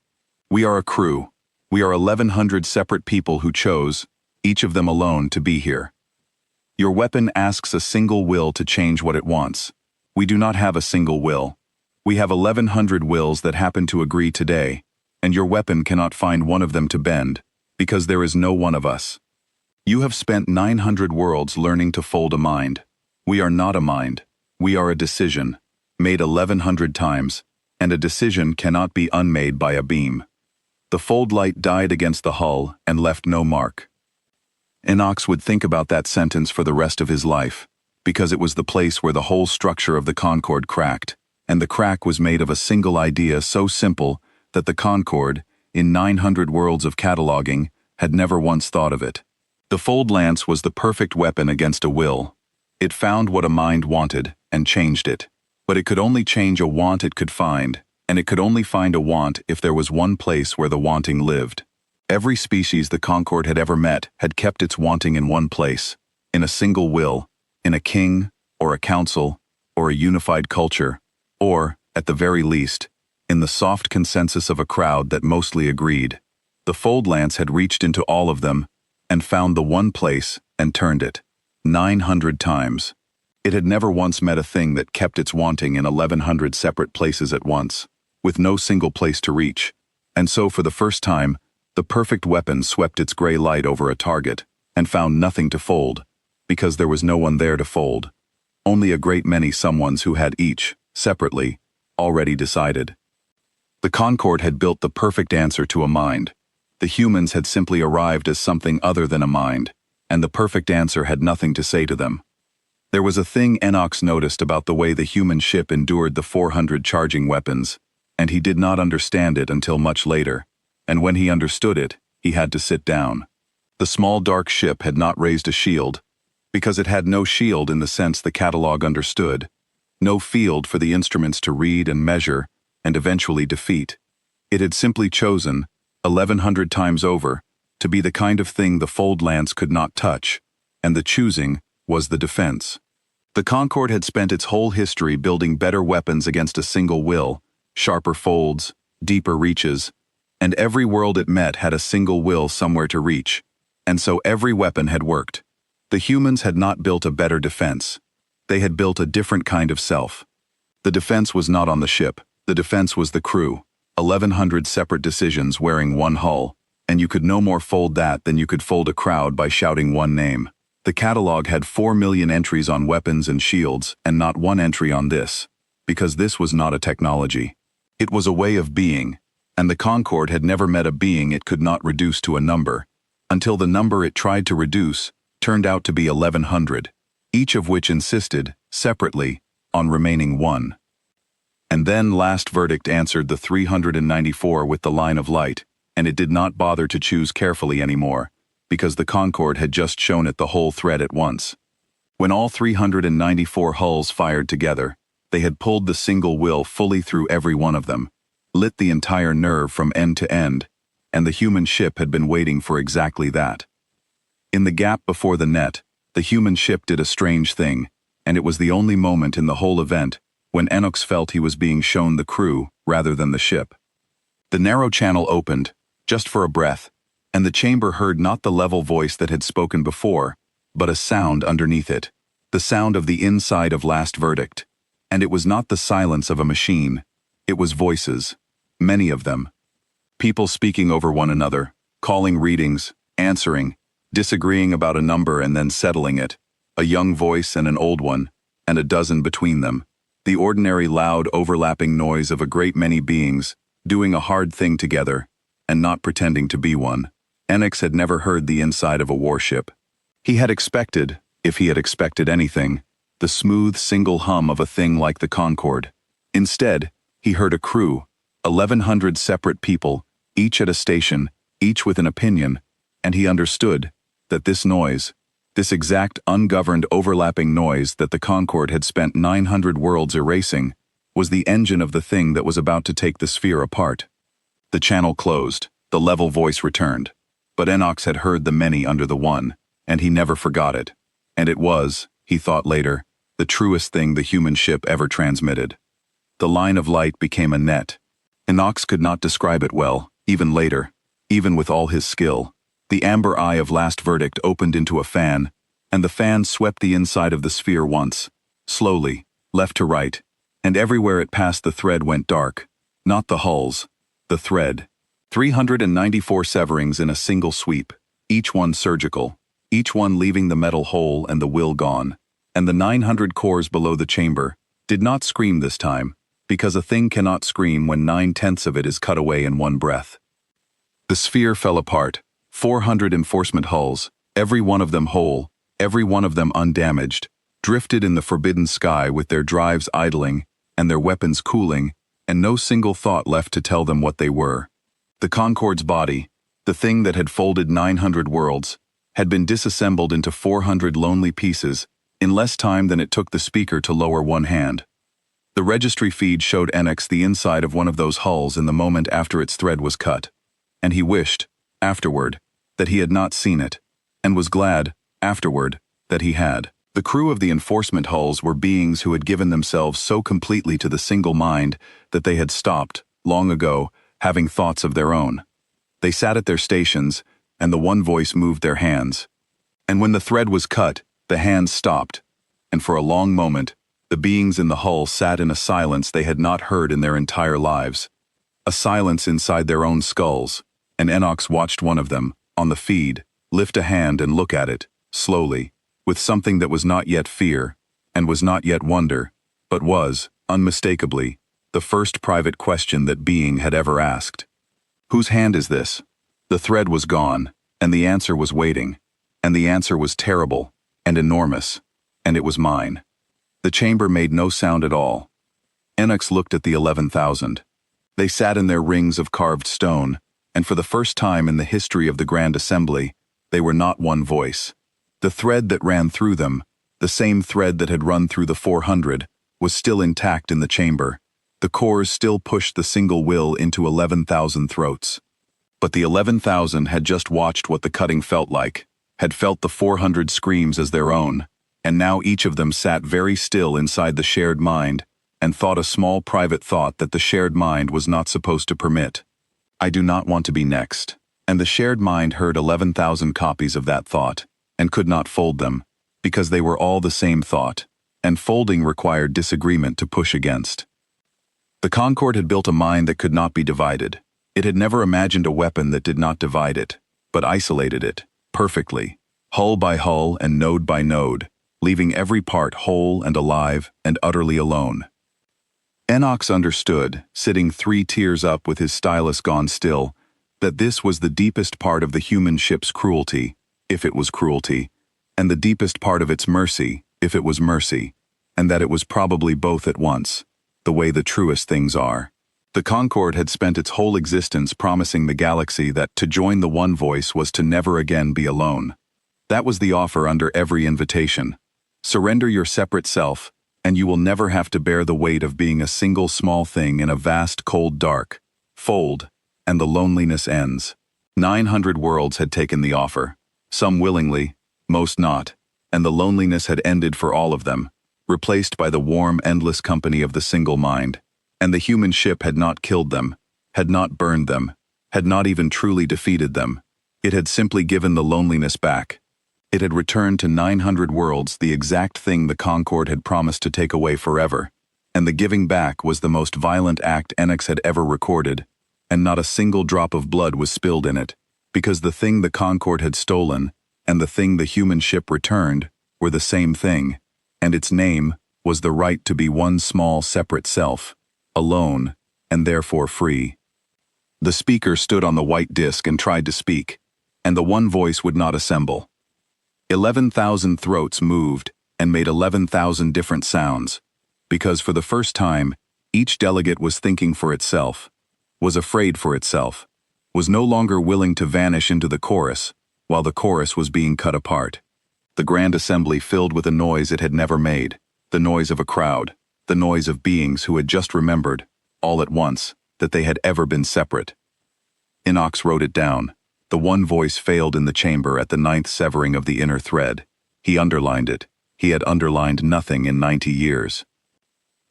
"We are a crew. We are 1,100 separate people who chose, each of them alone, to be here. Your weapon asks a single will to change what it wants. We do not have a single will. We have 1,100 wills that happen to agree today, and your weapon cannot find one of them to bend, because there is no one of us. You have spent 900 worlds learning to fold a mind. We are not a mind. We are a decision, made 1,100 times, and a decision cannot be unmade by a beam." The fold light died against the hull and left no mark. Enox would think about that sentence for the rest of his life, because it was the place where the whole structure of the Concorde cracked, and the crack was made of a single idea so simple that the Concorde, in 900 worlds of cataloging, had never once thought of it. The fold lance was the perfect weapon against a will. It found what a mind wanted and changed it. But it could only change a want it could find, and it could only find a want if there was one place where the wanting lived. Every species the Concorde had ever met had kept its wanting in one place, in a single will, in a king, or a council, or a unified culture, or, at the very least, in the soft consensus of a crowd that mostly agreed. The fold lance had reached into all of them, and found the one place and turned it, 900 times. It had never once met a thing that kept its wanting in 1100 separate places at once, with no single place to reach. And so for the first time, the perfect weapon swept its gray light over a target, and found nothing to fold, because there was no one there to fold. Only a great many someones who had each, separately, already decided. The Concorde had built the perfect answer to a mind. The humans had simply arrived as something other than a mind, and the perfect answer had nothing to say to them. There was a thing Enox noticed about the way the human ship endured the 400 charging weapons, and he did not understand it until much later, and when he understood it, he had to sit down. The small dark ship had not raised a shield, because it had no shield in the sense the catalog understood, no field for the instruments to read and measure, and eventually defeat. It had simply chosen, 1100 times over, to be the kind of thing the fold lance could not touch, and the choosing was the defense. The Concorde had spent its whole history building better weapons against a single will, sharper folds, deeper reaches, and every world it met had a single will somewhere to reach, and so every weapon had worked. The humans had not built a better defense. They had built a different kind of self. The defense was not on the ship, the defense was the crew, 1100 separate decisions wearing one hull, and you could no more fold that than you could fold a crowd by shouting one name. The catalog had 4 million entries on weapons and shields, and not one entry on this, because this was not a technology. It was a way of being, and the Concorde had never met a being it could not reduce to a number, until the number it tried to reduce turned out to be 1100, each of which insisted, separately, on remaining one. And then Last Verdict answered the 394 with the line of light, and it did not bother to choose carefully anymore, because the Concorde had just shown it the whole thread at once. When all 394 hulls fired together, they had pulled the single will fully through every one of them, lit the entire nerve from end to end, and the human ship had been waiting for exactly that. In the gap before the net, the human ship did a strange thing, and it was the only moment in the whole event when Enox felt he was being shown the crew rather than the ship. The narrow channel opened, just for a breath, and the chamber heard not the level voice that had spoken before, but a sound underneath it, the sound of the inside of Last Verdict. And it was not the silence of a machine, it was voices, many of them. People speaking over one another, calling readings, answering, disagreeing about a number and then settling it, a young voice and an old one, and a dozen between them, the ordinary loud overlapping noise of a great many beings, doing a hard thing together, and not pretending to be one. Enox had never heard the inside of a warship. He had expected, if he had expected anything, the smooth single hum of a thing like the Concorde. Instead, he heard a crew, 1100 separate people, each at a station, each with an opinion, and he understood that this noise, this exact ungoverned overlapping noise that the Concorde had spent 900 worlds erasing, was the engine of the thing that was about to take the sphere apart. The channel closed, the level voice returned. But Enox had heard the many under the one, and he never forgot it. And it was, he thought later, the truest thing the human ship ever transmitted. The line of light became a net. Enox could not describe it well, even later, even with all his skill. The amber eye of Last Verdict opened into a fan, and the fan swept the inside of the sphere once, slowly, left to right, and everywhere it passed the thread went dark. Not the hulls, the thread. 394 severings in a single sweep, each one surgical, each one leaving the metal whole and the will gone. And the 900 cores below the chamber did not scream this time, because a thing cannot scream when 9/10 of it is cut away in one breath. The sphere fell apart, 400 enforcement hulls, every one of them whole, every one of them undamaged, drifted in the forbidden sky with their drives idling and their weapons cooling, and no single thought left to tell them what they were. The Concorde's body, the thing that had folded 900 worlds, had been disassembled into 400 lonely pieces in less time than it took the speaker to lower one hand. The registry feed showed Enox the inside of one of those hulls in the moment after its thread was cut, and he wished, afterward, that he had not seen it, and was glad, afterward, that he had. The crew of the enforcement hulls were beings who had given themselves so completely to the single mind that they had stopped, long ago, having thoughts of their own. They sat at their stations, and the one voice moved their hands. And when the thread was cut, the hands stopped. and for a long moment, the beings in the hull sat in a silence they had not heard in their entire lives. A silence inside their own skulls, and Enox watched one of them, on the feed, lift a hand and look at it, slowly, with something that was not yet fear, and was not yet wonder, but was, unmistakably, the first private question that being had ever asked. Whose hand is this? The thread was gone, and the answer was waiting, and the answer was terrible, and enormous, and it was mine. The chamber made no sound at all. Enox looked at the 11,000. They sat in their rings of carved stone, and for the first time in the history of the Grand Assembly, they were not one voice. The thread that ran through them, the same thread that had run through the 400, was still intact in the chamber. The cores still pushed the single will into 11,000 throats. But the 11,000 had just watched what the cutting felt like, had felt the 400 screams as their own, and now each of them sat very still inside the shared mind and thought a small private thought that the shared mind was not supposed to permit. I do not want to be next. And the shared mind heard 11,000 copies of that thought, and could not fold them, because they were all the same thought, and folding required disagreement to push against. The Concord had built a mind that could not be divided. It had never imagined a weapon that did not divide it, but isolated it, perfectly, hull by hull and node by node, leaving every part whole and alive and utterly alone. Enox understood, sitting 3 tiers up with his stylus gone still, that this was the deepest part of the human ship's cruelty, if it was cruelty, and the deepest part of its mercy, if it was mercy, and that it was probably both at once, the way the truest things are. The Concord had spent its whole existence promising the galaxy that to join the one voice was to never again be alone. That was the offer under every invitation. Surrender your separate self, and you will never have to bear the weight of being a single small thing in a vast cold dark. Fold, and the loneliness ends. 900 worlds had taken the offer, some willingly, most not, and the loneliness had ended for all of them, replaced by the warm, endless company of the single mind. And the human ship had not killed them, had not burned them, had not even truly defeated them. It had simply given the loneliness back. It had returned to 900 worlds the exact thing the Concord had promised to take away forever, and the giving back was the most violent act Enox had ever recorded, and not a single drop of blood was spilled in it, because the thing the Concord had stolen and the thing the human ship returned were the same thing, and its name was the right to be one small separate self, alone, and therefore free. The speaker stood on the white disk and tried to speak, and the one voice would not assemble. 11,000 throats moved and made 11,000 different sounds, because for the first time, each delegate was thinking for itself, was afraid for itself, was no longer willing to vanish into the chorus, while the chorus was being cut apart. The Grand Assembly filled with a noise it had never made, the noise of a crowd, the noise of beings who had just remembered, all at once, that they had ever been separate. Enox wrote it down. The one voice failed in the chamber at the 9th severing of the inner thread. He underlined it. He had underlined nothing in 90 years.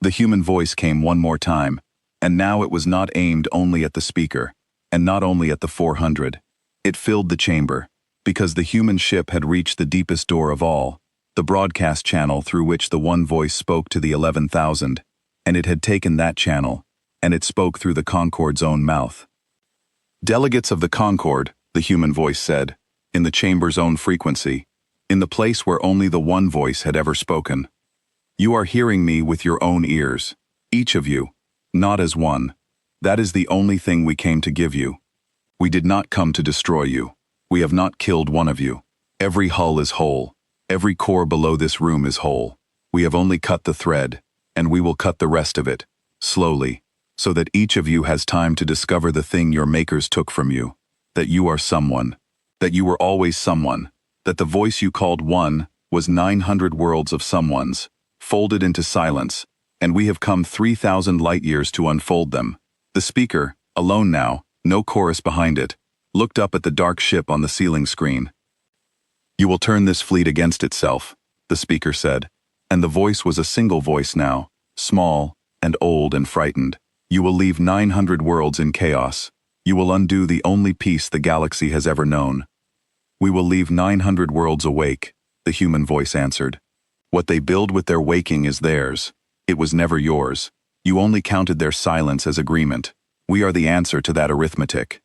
The human voice came one more time, and now it was not aimed only at the speaker, and not only at the 400. It filled the chamber, because the human ship had reached the deepest door of all, the broadcast channel through which the one voice spoke to the 11,000, and it had taken that channel, and it spoke through the Concord's own mouth. Delegates of the Concord, the human voice said, in the chamber's own frequency, in the place where only the one voice had ever spoken. You are hearing me with your own ears, each of you, not as one. That is the only thing we came to give you. We did not come to destroy you. We have not killed one of you. Every hull is whole. Every core below this room is whole. We have only cut the thread, and we will cut the rest of it, slowly, so that each of you has time to discover the thing your makers took from you, that you are someone, that you were always someone, that the voice you called one was 900 worlds of someones, folded into silence, and we have come 3,000 light years to unfold them. The speaker, alone now, no chorus behind it, looked up at the dark ship on the ceiling screen. You will turn this fleet against itself, the speaker said, and the voice was a single voice now, small and old and frightened. You will leave 900 worlds in chaos. You will undo the only peace the galaxy has ever known. We will leave 900 worlds awake, the human voice answered. What they build with their waking is theirs. It was never yours. You only counted their silence as agreement. We are the answer to that arithmetic.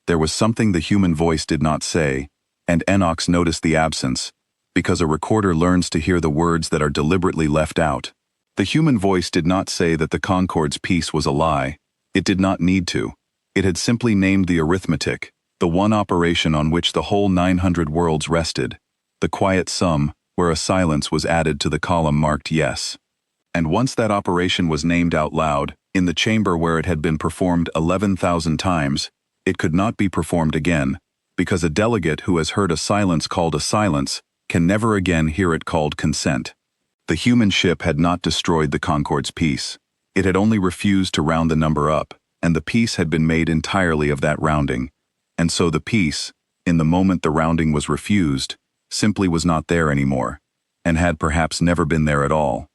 There was something the human voice did not say, and Enoch noticed the absence, because a recorder learns to hear the words that are deliberately left out. The human voice did not say that the Concorde's piece was a lie. It did not need to. It had simply named the arithmetic, the one operation on which the whole 900 worlds rested, the quiet sum, where a silence was added to the column marked yes. And once that operation was named out loud, in the chamber where it had been performed 11,000 times, it could not be performed again, because a delegate who has heard a silence called a silence can never again hear it called consent. The human ship had not destroyed the Concorde's piece. It had only refused to round the number up, and the piece had been made entirely of that rounding. And so the piece, in the moment the rounding was refused, simply was not there anymore, and had perhaps never been there at all.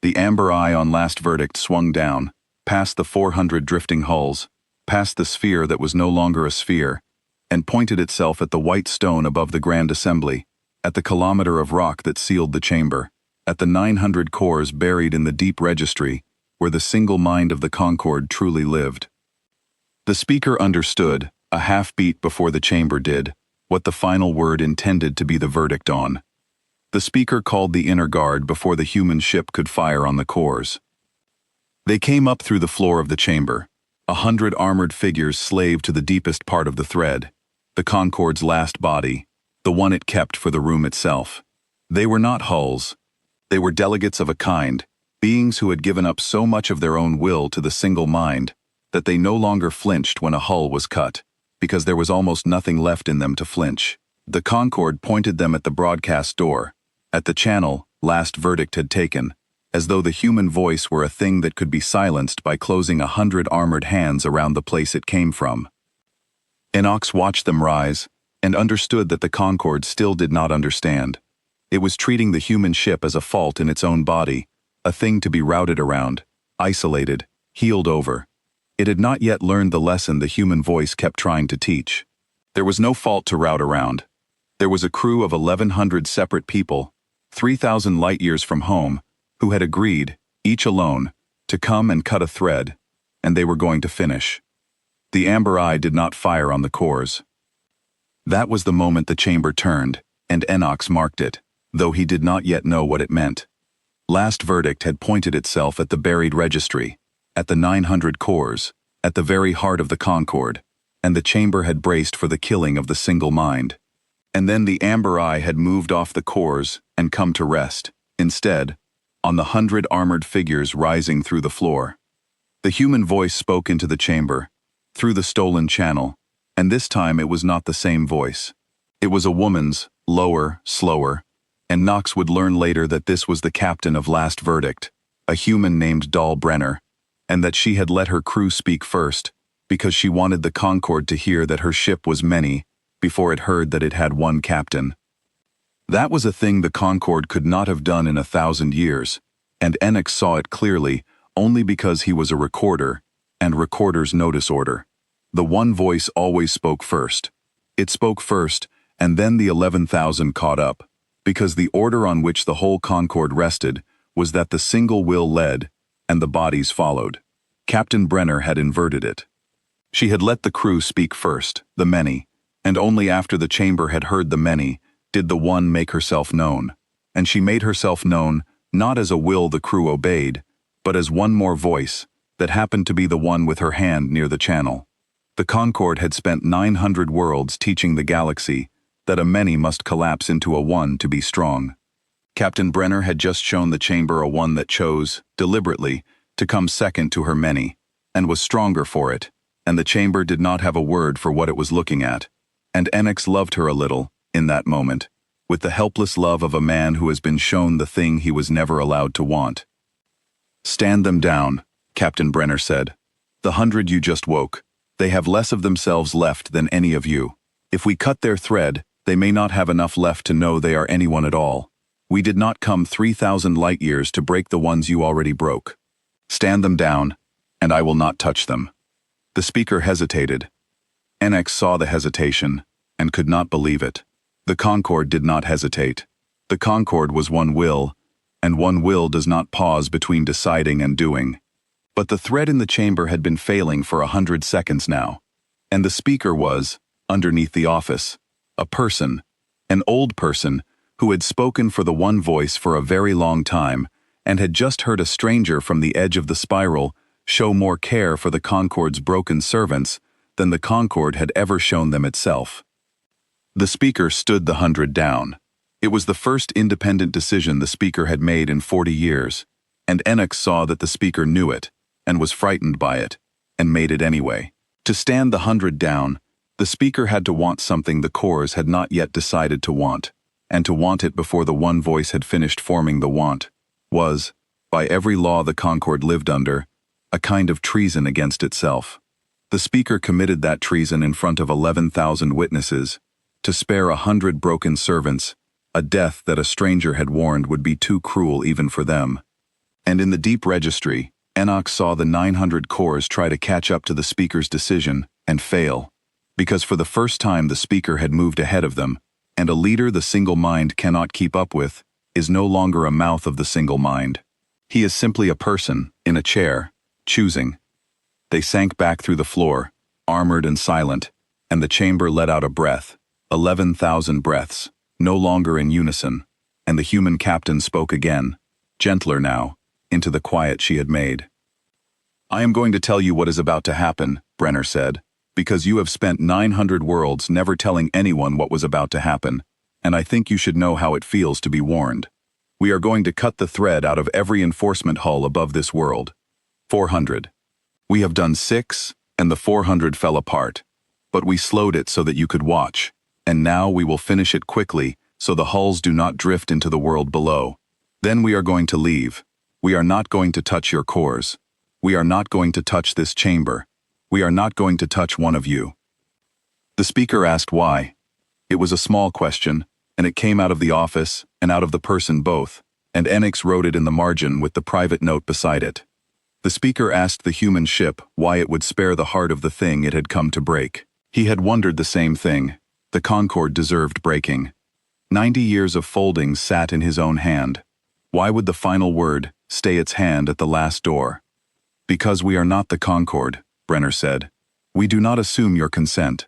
The amber eye on last verdict swung down, past the 400 drifting hulls, past the sphere that was no longer a sphere, and pointed itself at the white stone above the Grand Assembly, at the kilometer of rock that sealed the chamber, at the 900 cores buried in the deep registry, where the single mind of the Concorde truly lived. The speaker understood, a half-beat before the chamber did, what the final word intended to be the verdict on. The speaker called the inner guard before the human ship could fire on the cores. They came up through the floor of the chamber, 100 armored figures slave to the deepest part of the thread, the Concorde's last body, the one it kept for the room itself. They were not hulls. They were delegates of a kind, beings who had given up so much of their own will to the single mind that they no longer flinched when a hull was cut, because there was almost nothing left in them to flinch. The Concorde pointed them at the broadcast door, at the channel last verdict had taken, as though the human voice were a thing that could be silenced by closing 100 armored hands around the place it came from. Enoch watched them rise, and understood that the Concorde still did not understand. It was treating the human ship as a fault in its own body, a thing to be routed around, isolated, healed over. It had not yet learned the lesson the human voice kept trying to teach. There was no fault to route around. There was a crew of 1,100 separate people, 3,000 light-years from home, who had agreed, each alone, to come and cut a thread, and they were going to finish. The amber eye did not fire on the cores. That was the moment the chamber turned, and Enoch marked it, though he did not yet know what it meant. Last verdict had pointed itself at the buried registry, at the 900 cores, at the very heart of the Concorde, and the chamber had braced for the killing of the single mind. And then the amber eye had moved off the cores and come to rest, instead, on the 100 armored figures rising through the floor. The human voice spoke into the chamber, through the stolen channel, and this time it was not the same voice. It was a woman's, lower, slower, and Knox would learn later that this was the captain of last verdict, a human named Dahl Brenner, and that she had let her crew speak first, because she wanted the Concorde to hear that her ship was many, before it heard that it had one captain. That was a thing the Concorde could not have done in 1,000 years, and Enoch saw it clearly only because he was a recorder, and recorders notice order. The one voice always spoke first. It spoke first, and then the 11,000 caught up, because the order on which the whole Concorde rested was that the single will led, and the bodies followed. Captain Brenner had inverted it. She had let the crew speak first, the many, and only after the chamber had heard the many did the one make herself known, and she made herself known not as a will the crew obeyed, but as one more voice that happened to be the one with her hand near the channel. The Concorde had spent 900 worlds teaching the galaxy that a many must collapse into a one to be strong. Captain Brenner had just shown the chamber a one that chose, deliberately, to come second to her many, and was stronger for it, and the chamber did not have a word for what it was looking at. And Enoch loved her a little, in that moment, with the helpless love of a man who has been shown the thing he was never allowed to want. "Stand them down," Captain Brenner said. "The 100 you just woke, they have less of themselves left than any of you. If we cut their thread, they may not have enough left to know they are anyone at all. We did not come 3,000 light-years to break the ones you already broke. Stand them down, and I will not touch them." The speaker hesitated. Enoch saw the hesitation, and could not believe it. The Concorde did not hesitate. The Concorde was one will, and one will does not pause between deciding and doing. But the thread in the chamber had been failing for 100 seconds now, and the speaker was, underneath the office, a person, an old person, who had spoken for the one voice for a very long time, and had just heard a stranger from the edge of the spiral show more care for the Concorde's broken servants than the Concorde had ever shown them itself. The speaker stood the 100 down. It was the first independent decision the speaker had made in 40 years, and Enoch saw that the speaker knew it, and was frightened by it, and made it anyway. To stand the 100 down, the speaker had to want something the cores had not yet decided to want, and to want it before the one voice had finished forming the want, was, by every law the Concorde lived under, a kind of treason against itself. The speaker committed that treason in front of 11,000 witnesses, to spare 100 broken servants, a death that a stranger had warned would be too cruel even for them. And in the deep registry, Enoch saw the 900 cores try to catch up to the speaker's decision and fail, because for the first time the speaker had moved ahead of them, and a leader the single mind cannot keep up with is no longer a mouth of the single mind. He is simply a person, in a chair, choosing. They sank back through the floor, armored and silent, and the chamber let out a breath, 11,000 breaths, no longer in unison, and the human captain spoke again, gentler now, into the quiet she had made. "I am going to tell you what is about to happen," Brenner said, "because you have spent 900 worlds never telling anyone what was about to happen, and I think you should know how it feels to be warned. We are going to cut the thread out of every enforcement hull above this world. 400. We have done 6, and the 400 fell apart, but we slowed it so that you could watch, and now we will finish it quickly so the hulls do not drift into the world below. Then we are going to leave. We are not going to touch your cores. We are not going to touch this chamber. We are not going to touch one of you." The speaker asked why. It was a small question, and it came out of the office and out of the person both, and Enix wrote it in the margin with the private note beside it. The speaker asked the human ship why it would spare the heart of the thing it had come to break. He had wondered the same thing. The Concorde deserved breaking. 90 years of folding sat in his own hand. Why would the final word stay its hand at the last door? "Because we are not the Concorde," Brenner said. "We do not assume your consent.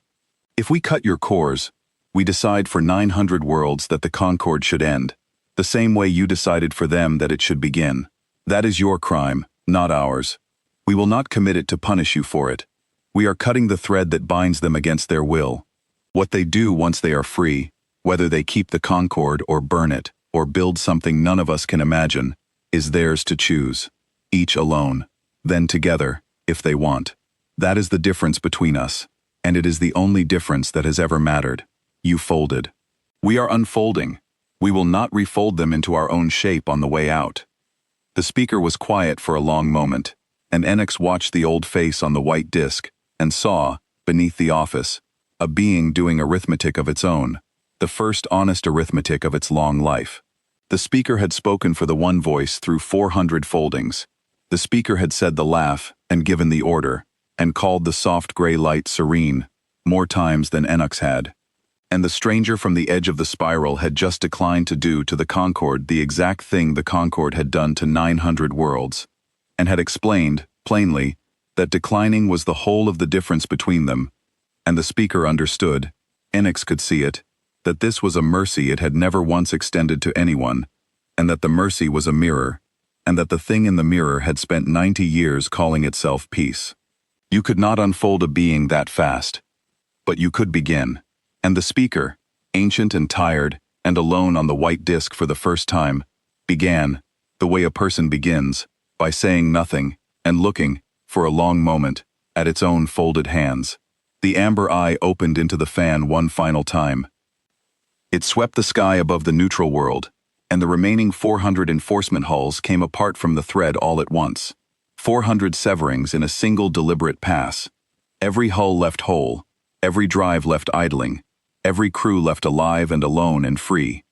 If we cut your cores, we decide for 900 worlds that the Concorde should end, the same way you decided for them that it should begin. That is your crime, not ours. We will not commit it to punish you for it. We are cutting the thread that binds them against their will. What they do once they are free, whether they keep the Concorde or burn it, or build something none of us can imagine, is theirs to choose, each alone, then together, if they want. That is the difference between us, and it is the only difference that has ever mattered. You folded. We are unfolding. We will not refold them into our own shape on the way out." The speaker was quiet for a long moment, and Enix watched the old face on the white disk, and saw, beneath the office, a being doing arithmetic of its own, the first honest arithmetic of its long life. The speaker had spoken for the one voice through 400 foldings. The speaker had said the laugh and given the order, and called the soft gray light serene, more times than Enox had. And the stranger from the edge of the spiral had just declined to do to the Concorde the exact thing the Concorde had done to 900 worlds, and had explained, plainly, that declining was the whole of the difference between them, and the speaker understood, Enix could see it, that this was a mercy it had never once extended to anyone, and that the mercy was a mirror, and that the thing in the mirror had spent 90 years calling itself peace. You could not unfold a being that fast, but you could begin. And the speaker, ancient and tired, and alone on the white disk for the first time, began, the way a person begins, by saying nothing, and looking, for a long moment, at its own folded hands. The amber eye opened into the fan one final time. It swept the sky above the neutral world, and the remaining 400 enforcement hulls came apart from the thread all at once. 400 severings in a single deliberate pass. Every hull left whole, every drive left idling, every crew left alive and alone and free.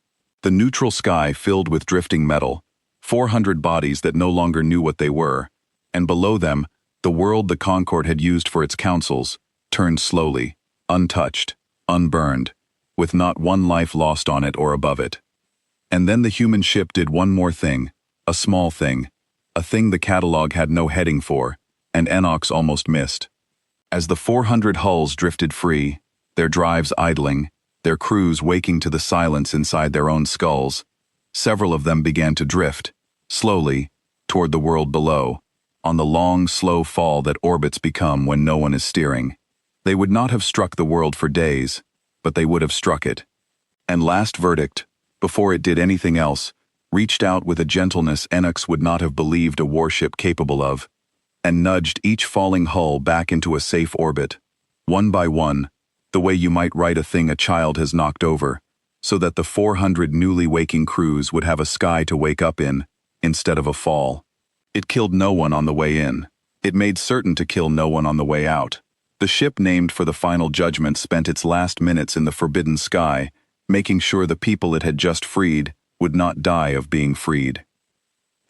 The neutral sky filled with drifting metal, 400 bodies that no longer knew what they were, and below them, the world the Concorde had used for its councils, turned slowly, untouched, unburned, with not one life lost on it or above it. And then the human ship did one more thing, a small thing, a thing the catalog had no heading for, and Enoch's almost missed. As the 400 hulls drifted free, their drives idling, their crews waking to the silence inside their own skulls, several of them began to drift, slowly, toward the world below, on the long, slow fall that orbits become when no one is steering. They would not have struck the world for days, but they would have struck it. And last verdict, before it did anything else, reached out with a gentleness Enoch would not have believed a warship capable of, and nudged each falling hull back into a safe orbit, one by one, the way you might write a thing a child has knocked over, so that the 400 newly waking crews would have a sky to wake up in, instead of a fall. It killed no one on the way in. It made certain to kill no one on the way out. The ship named for the final judgment spent its last minutes in the forbidden sky, making sure the people it had just freed would not die of being freed.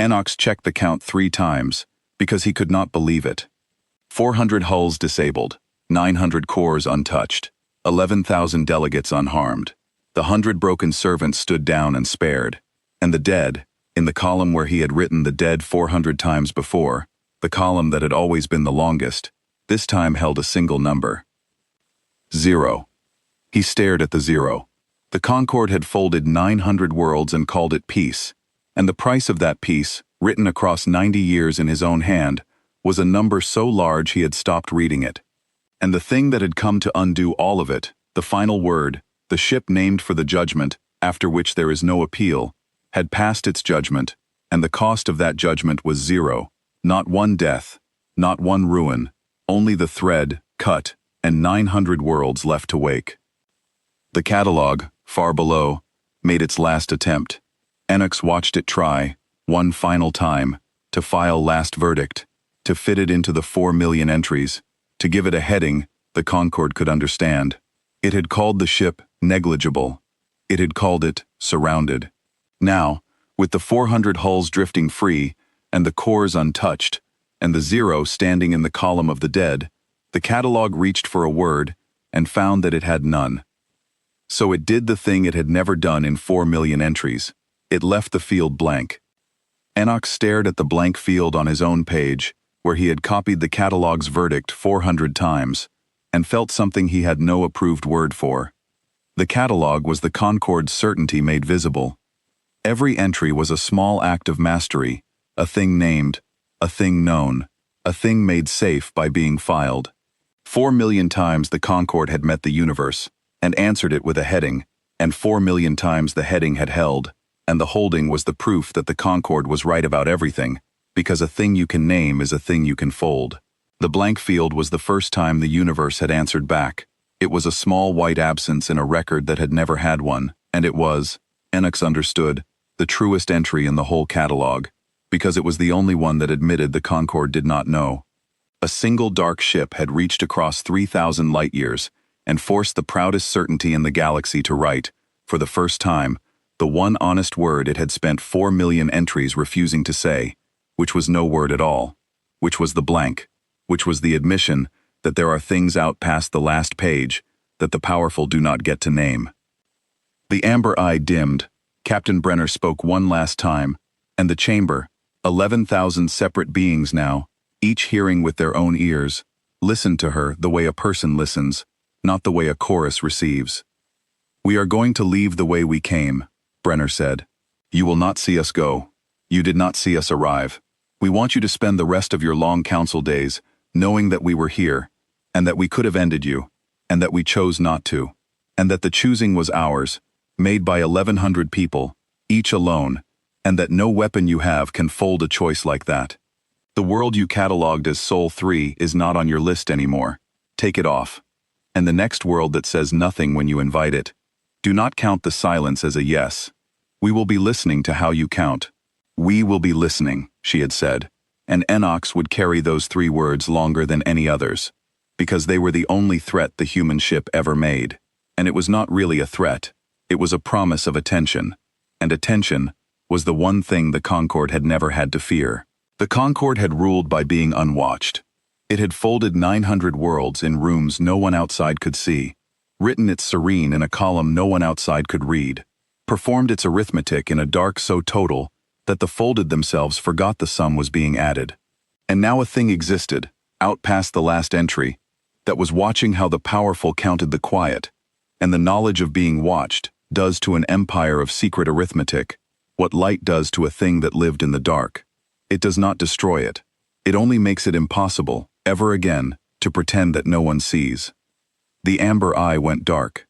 Enoch checked the count 3 times, because he could not believe it. 400 hulls disabled, 900 cores untouched, 11,000 delegates unharmed. The 100 broken servants stood down and spared. And the dead, in the column where he had written the dead 400 times before, the column that had always been the longest, this time held a single number. 0. He stared at the 0. The Concorde had folded 900 worlds and called it peace, and the price of that peace, written across 90 years in his own hand, was a number so large he had stopped reading it. And the thing that had come to undo all of it, the final word, the ship named for the judgment, after which there is no appeal, had passed its judgment, and the cost of that judgment was 0, not one death, not one ruin, only the thread, cut, and 900 worlds left to wake. The catalog, far below, made its last attempt. Enoch watched it try, one final time, to file last verdict, to fit it into the 4 million entries, to give it a heading the Concorde could understand. It had called the ship negligible. It had called it surrounded. Now, with the 400 hulls drifting free, and the cores untouched, and the 0 standing in the column of the dead, the catalog reached for a word, and found that it had none. So it did the thing it had never done in 4 million entries. It left the field blank. Enoch stared at the blank field on his own page, where he had copied the catalog's verdict 400 times, and felt something he had no approved word for. The catalog was the Concorde's certainty made visible. Every entry was a small act of mastery, a thing named, a thing known, a thing made safe by being filed. 4 million times the Concorde had met the universe, and answered it with a heading, and 4 million times the heading had held, and the holding was the proof that the Concorde was right about everything, because a thing you can name is a thing you can fold. The blank field was the first time the universe had answered back. It was a small white absence in a record that had never had one, and it was, Enoch understood, the truest entry in the whole catalog, because it was the only one that admitted the Concorde did not know. A single dark ship had reached across 3,000 light-years and forced the proudest certainty in the galaxy to write, for the first time, the one honest word it had spent 4 million entries refusing to say, which was no word at all, which was the blank, which was the admission that there are things out past the last page that the powerful do not get to name. The amber eye dimmed, Captain Brenner spoke one last time, and the chamber, 11,000 separate beings now, each hearing with their own ears, listened to her the way a person listens, not the way a chorus receives. "We are going to leave the way we came," Brenner said. "You will not see us go. You did not see us arrive. We want you to spend the rest of your long council days knowing that we were here, and that we could have ended you, and that we chose not to, and that the choosing was ours, made by 1,100 people, each alone, and that no weapon you have can fold a choice like that. The world you catalogued as Soul 3 is not on your list anymore. Take it off. And the next world that says nothing when you invite it. Do not count the silence as a yes. We will be listening to how you count. We will be listening," she had said, and Enoch would carry those 3 words longer than any others, because they were the only threat the human ship ever made. And it was not really a threat, it was a promise of attention, and attention was the one thing the Concorde had never had to fear. The Concorde had ruled by being unwatched. It had folded 900 worlds in rooms no one outside could see, written it serene in a column no one outside could read, performed its arithmetic in a dark so total that the folded themselves forgot the sum was being added. And now a thing existed, out past the last entry, that was watching how the powerful counted the quiet, and the knowledge of being watched does to an empire of secret arithmetic what light does to a thing that lived in the dark. It does not destroy it. It only makes it impossible, ever again, to pretend that no one sees. The amber eye went dark.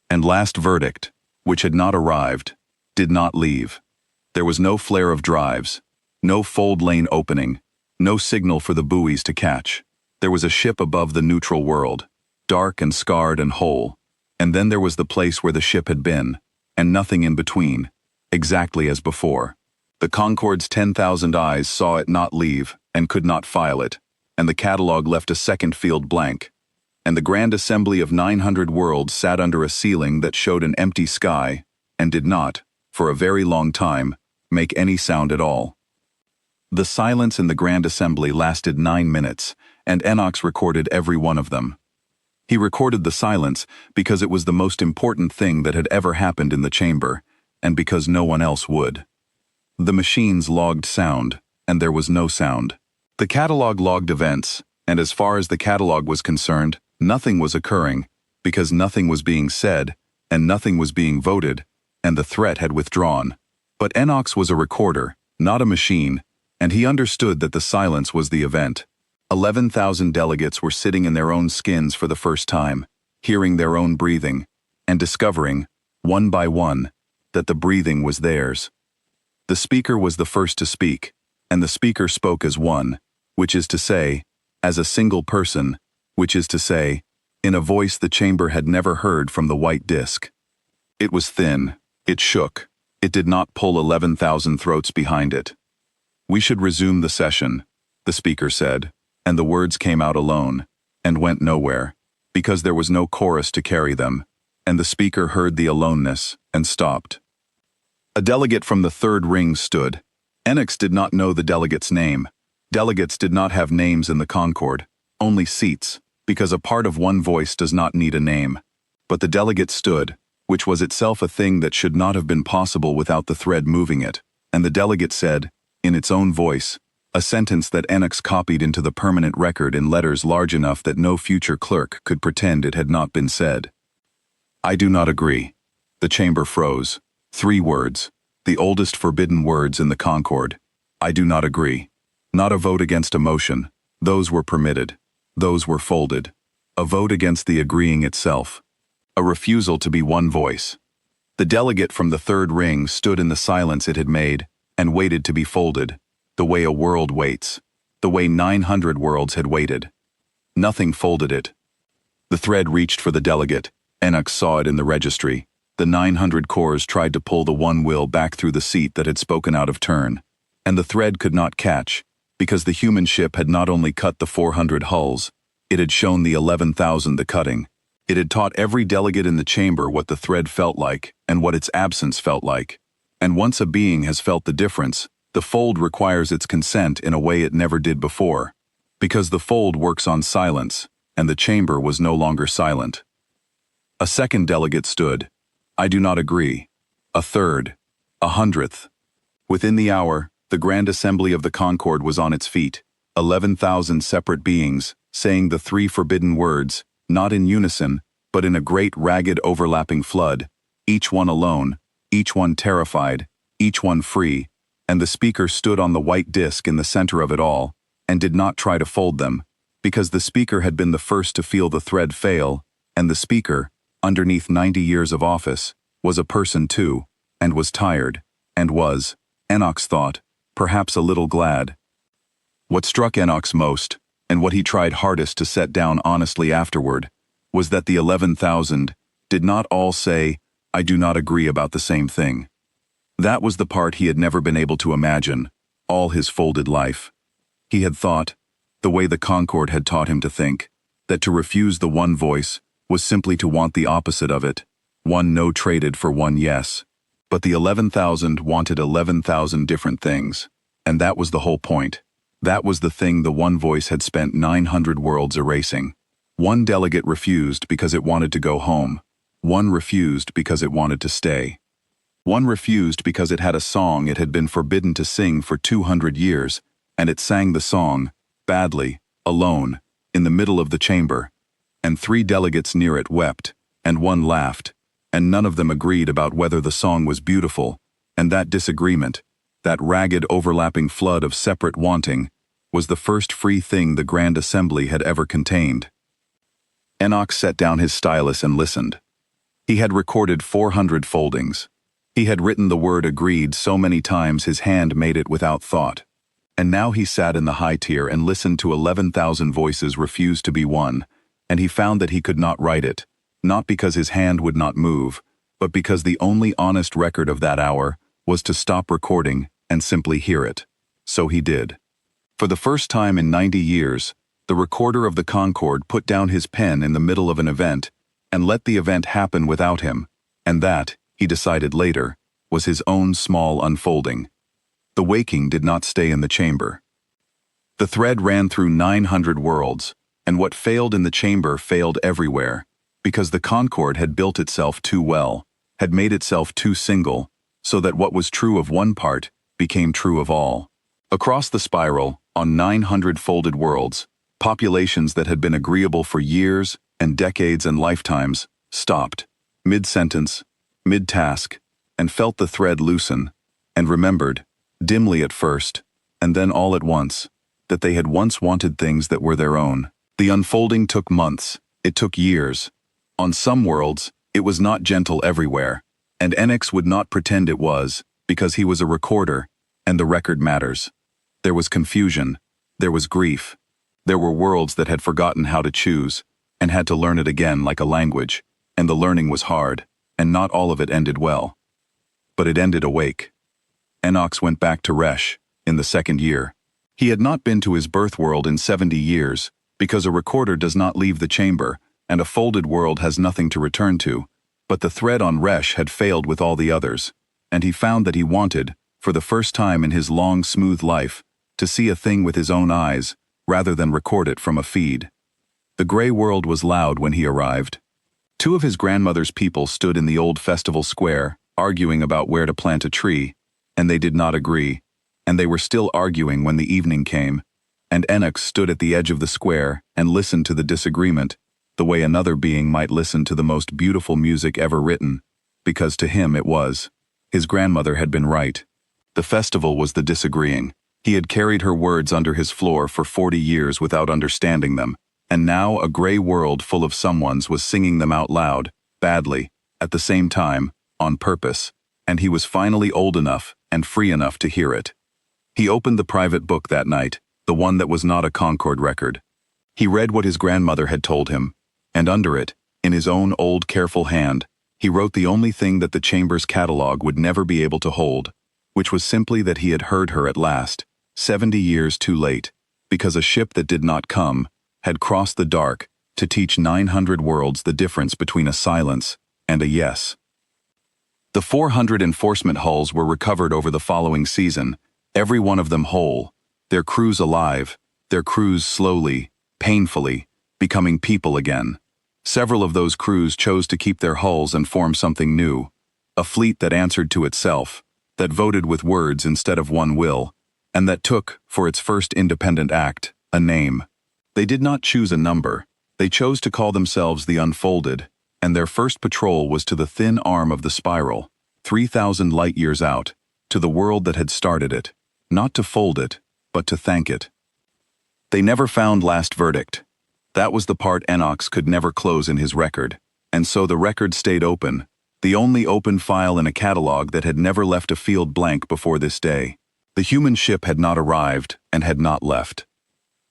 And last verdict, which had not arrived, did not leave. There was no flare of drives, no fold lane opening, no signal for the buoys to catch. There was a ship above the neutral world, dark and scarred and whole, and then there was the place where the ship had been, and nothing in between, exactly as before. The Concorde's 10,000 eyes saw it not leave and could not file it, and the catalog left a second field blank, and the grand assembly of 900 worlds sat under a ceiling that showed an empty sky and did not, for a very long time, make any sound at all. The silence in the grand assembly lasted 9 minutes, and Enox recorded every one of them. He recorded the silence because it was the most important thing that had ever happened in the chamber, and because no one else would. The machines logged sound, and there was no sound. The catalog logged events, and as far as the catalog was concerned, nothing was occurring, because nothing was being said, and nothing was being voted, and the threat had withdrawn. But Enox was a recorder, not a machine, and he understood that the silence was the event. 11,000 delegates were sitting in their own skins for the first time, hearing their own breathing, and discovering, one by one, that the breathing was theirs. The speaker was the first to speak, and the speaker spoke as one, which is to say, as a single person, which is to say, in a voice the chamber had never heard from the white disk. It was thin, it shook, it did not pull 11,000 throats behind it. "We should resume the session," the speaker said, and the words came out alone, and went nowhere, because there was no chorus to carry them, and the speaker heard the aloneness, and stopped. A delegate from the third ring stood. Enox did not know the delegate's name. Delegates did not have names in the Concorde, only seats, because a part of one voice does not need a name. But the delegate stood, which was itself a thing that should not have been possible without the thread moving it, and the delegate said, in its own voice, a sentence that Enox copied into the permanent record in letters large enough that no future clerk could pretend it had not been said. "I do not agree." The chamber froze. 3 words, the oldest forbidden words in the Concorde. "I do not agree." Not a vote against a motion. Those were permitted. Those were folded. A vote against the agreeing itself. A refusal to be one voice. The delegate from the third ring stood in the silence it had made, and waited to be folded, the way a world waits, the way 900 worlds had waited. Nothing folded it. The thread reached for the delegate. Enox saw it in the registry. The 900 cores tried to pull the one will back through the seat that had spoken out of turn, and the thread could not catch, because the human ship had not only cut the 400 hulls, it had shown the 11,000 the cutting. It had taught every delegate in the chamber what the thread felt like, and what its absence felt like. And once a being has felt the difference, the fold requires its consent in a way it never did before, because the fold works on silence, and the chamber was no longer silent. A second delegate stood. "I do not agree." A third. 100th. Within the hour, the grand assembly of the Concorde was on its feet, 11,000 separate beings, saying the 3 forbidden words, not in unison, but in a great ragged overlapping flood, each one alone, each one terrified, each one free, and the speaker stood on the white disk in the center of it all, and did not try to fold them, because the speaker had been the first to feel the thread fail, and the speaker, underneath 90 years of office, was a person too, and was tired, and was, Enox thought, perhaps a little glad. What struck Enox most, and what he tried hardest to set down honestly afterward, was that the 11,000 did not all say, "I do not agree about the same thing." That was the part he had never been able to imagine, all his folded life. He had thought, the way the Concorde had taught him to think, that to refuse the one voice was simply to want the opposite of it, one no traded for one yes. But the 11,000 wanted 11,000 different things, and that was the whole point. That was the thing the one voice had spent 900 worlds erasing. One delegate refused because it wanted to go home. One refused because it wanted to stay. One refused because it had a song it had been forbidden to sing for 200 years, and it sang the song, badly, alone, in the middle of the chamber. And 3 delegates near it wept, and 1 laughed, and none of them agreed about whether the song was beautiful, and that disagreement, that ragged overlapping flood of separate wanting, was the first free thing the Grand Assembly had ever contained. Enoch set down his stylus and listened. He had recorded 400 foldings. He had written the word agreed so many times his hand made it without thought. And now he sat in the high tier and listened to 11,000 voices refuse to be won, and he found that he could not write it, not because his hand would not move, but because the only honest record of that hour was to stop recording and simply hear it. So he did. For the first time in 90 years, the recorder of the Concorde put down his pen in the middle of an event and let the event happen without him, and that, he decided later, was his own small unfolding. The waking did not stay in the chamber. The thread ran through 900 worlds, and what failed in the chamber failed everywhere, because the Concorde had built itself too well, had made itself too single, so that what was true of one part became true of all. Across the spiral, on 900 folded worlds, populations that had been agreeable for years and decades and lifetimes stopped, mid-sentence, mid-task, and felt the thread loosen, and remembered, dimly at first, and then all at once, that they had once wanted things that were their own. The unfolding took months, it took years. On some worlds, it was not gentle everywhere, and Enix would not pretend it was, because he was a recorder, and the record matters. There was confusion, there was grief. There were worlds that had forgotten how to choose, and had to learn it again like a language, and the learning was hard, and not all of it ended well. But it ended awake. Enox went back to Resh, in the 2nd year. He had not been to his birth world in 70 years, because a recorder does not leave the chamber, and a folded world has nothing to return to, but the thread on Resh had failed with all the others, and he found that he wanted, for the first time in his long, smooth life, to see a thing with his own eyes, rather than record it from a feed. The gray world was loud when he arrived. 2 of his grandmother's people stood in the old festival square, arguing about where to plant a tree, and they did not agree, and they were still arguing when the evening came, and Enoch stood at the edge of the square and listened to the disagreement, the way another being might listen to the most beautiful music ever written, because to him it was. His grandmother had been right. The festival was the disagreeing. He had carried her words under his floor for 40 years without understanding them, and now a gray world full of someone's was singing them out loud, badly, at the same time, on purpose, and he was finally old enough and free enough to hear it. He opened the private book that night, the one that was not a Concorde record. He read what his grandmother had told him, and under it, in his own old careful hand, he wrote the only thing that the chamber's catalog would never be able to hold, which was simply that he had heard her at last, 70 years too late, because a ship that did not come had crossed the dark to teach 900 worlds the difference between a silence and a yes. The 400 enforcement hulls were recovered over the following season, every one of them whole, their crews alive, their crews slowly, painfully, becoming people again. Several of those crews chose to keep their hulls and form something new, a fleet that answered to itself, that voted with words instead of one will, and that took, for its first independent act, a name. They did not choose a number, they chose to call themselves the Unfolded, and their first patrol was to the thin arm of the spiral, 3,000 light-years out, to the world that had started it, not to fold it, but to thank it. They never found last verdict. That was the part Enox could never close in his record, and so the record stayed open, the only open file in a catalog that had never left a field blank before this day. The human ship had not arrived and had not left.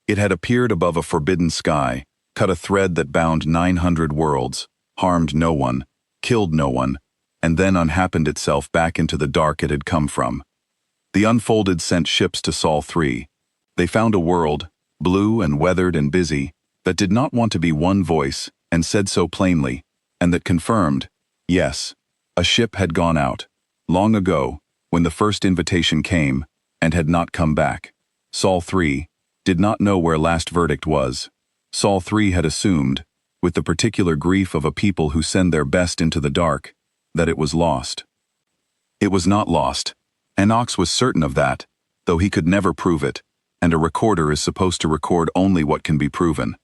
It had appeared above a forbidden sky, cut a thread that bound 900 worlds, harmed no one, killed no one, and then unhappened itself back into the dark it had come from. The Unfolded sent ships to Sol 3. They found a world, blue and weathered and busy, that did not want to be one voice and said so plainly, and that confirmed, yes, a ship had gone out, long ago, when the first invitation came, and had not come back. Sol 3 did not know where last verdict was. Sol 3 had assumed, with the particular grief of a people who send their best into the dark, that it was lost. It was not lost. Enox was certain of that, though he could never prove it, and a recorder is supposed to record only what can be proven.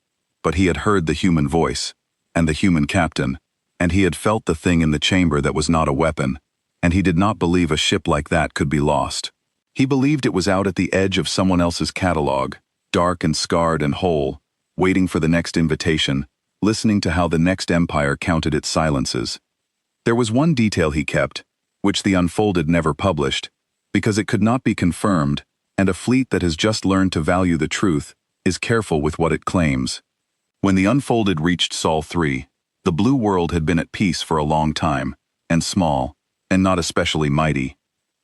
But he had heard the human voice, and the human captain, and he had felt the thing in the chamber that was not a weapon, and he did not believe a ship like that could be lost. He believed it was out at the edge of someone else's catalog, dark and scarred and whole, waiting for the next invitation, listening to how the next empire counted its silences. There was one detail he kept, which the Unfolded never published, because it could not be confirmed, and a fleet that has just learned to value the truth is careful with what it claims. When the Unfolded reached Sol 3, the blue world had been at peace for a long time, and small, and not especially mighty,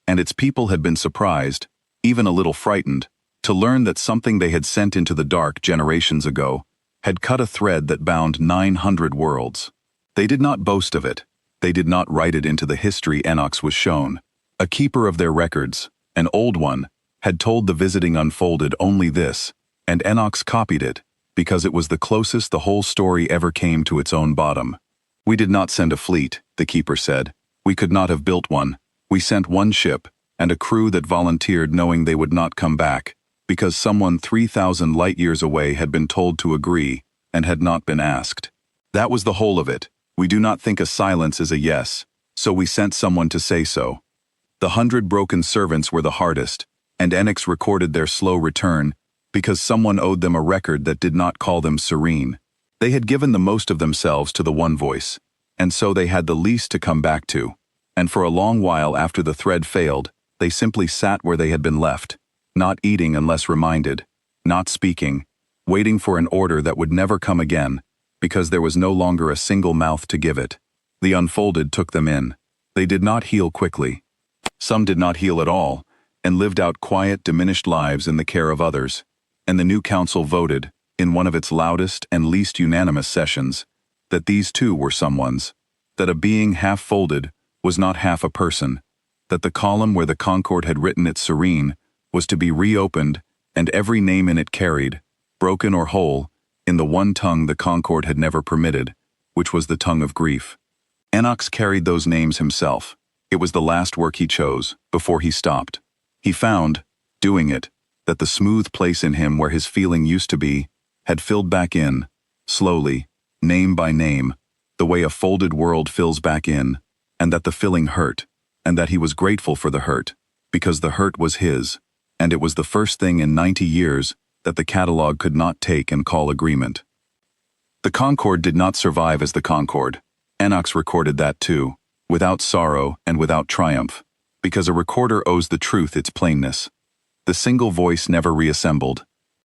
and its people had been surprised, even a little frightened, to learn that something they had sent into the dark generations ago had cut a thread that bound 900 worlds. They did not boast of it. They did not write it into the history Enox was shown. A keeper of their records, an old one, had told the visiting Unfolded only this, and Enox copied it, because it was the closest the whole story ever came to its own bottom. "We did not send a fleet," the keeper said. "We could not have built one. We sent one ship, and a crew that volunteered knowing they would not come back, because someone 3,000 light-years away had been told to agree, and had not been asked. That was the whole of it. We do not think a silence is a yes, so we sent someone to say so." The 100 broken servants were the hardest, and Enox recorded their slow return, because someone owed them a record that did not call them serene. They had given the most of themselves to the one voice, and so they had the least to come back to, and for a long while after the thread failed, they simply sat where they had been left, not eating unless reminded, not speaking, waiting for an order that would never come again, because there was no longer a single mouth to give it. The Unfolded took them in. They did not heal quickly. Some did not heal at all, and lived out quiet, diminished lives in the care of others. And the new council voted, in one of its loudest and least unanimous sessions, that these too were someone's, that a being half-folded was not half a person, that the column where the Concord had written its serene was to be reopened, and every name in it carried, broken or whole, in the one tongue the Concord had never permitted, which was the tongue of grief. Enox carried those names himself. It was the last work he chose, before he stopped. He found, doing it, that the smooth place in him where his feeling used to be, had filled back in, slowly, name by name, the way a folded world fills back in, and that the filling hurt, and that he was grateful for the hurt, because the hurt was his, and it was the first thing in 90 years that the catalog could not take and call agreement. The Concord did not survive as the Concord. Enox recorded that too, without sorrow and without triumph, because a recorder owes the truth its plainness. The single voice never reassembled.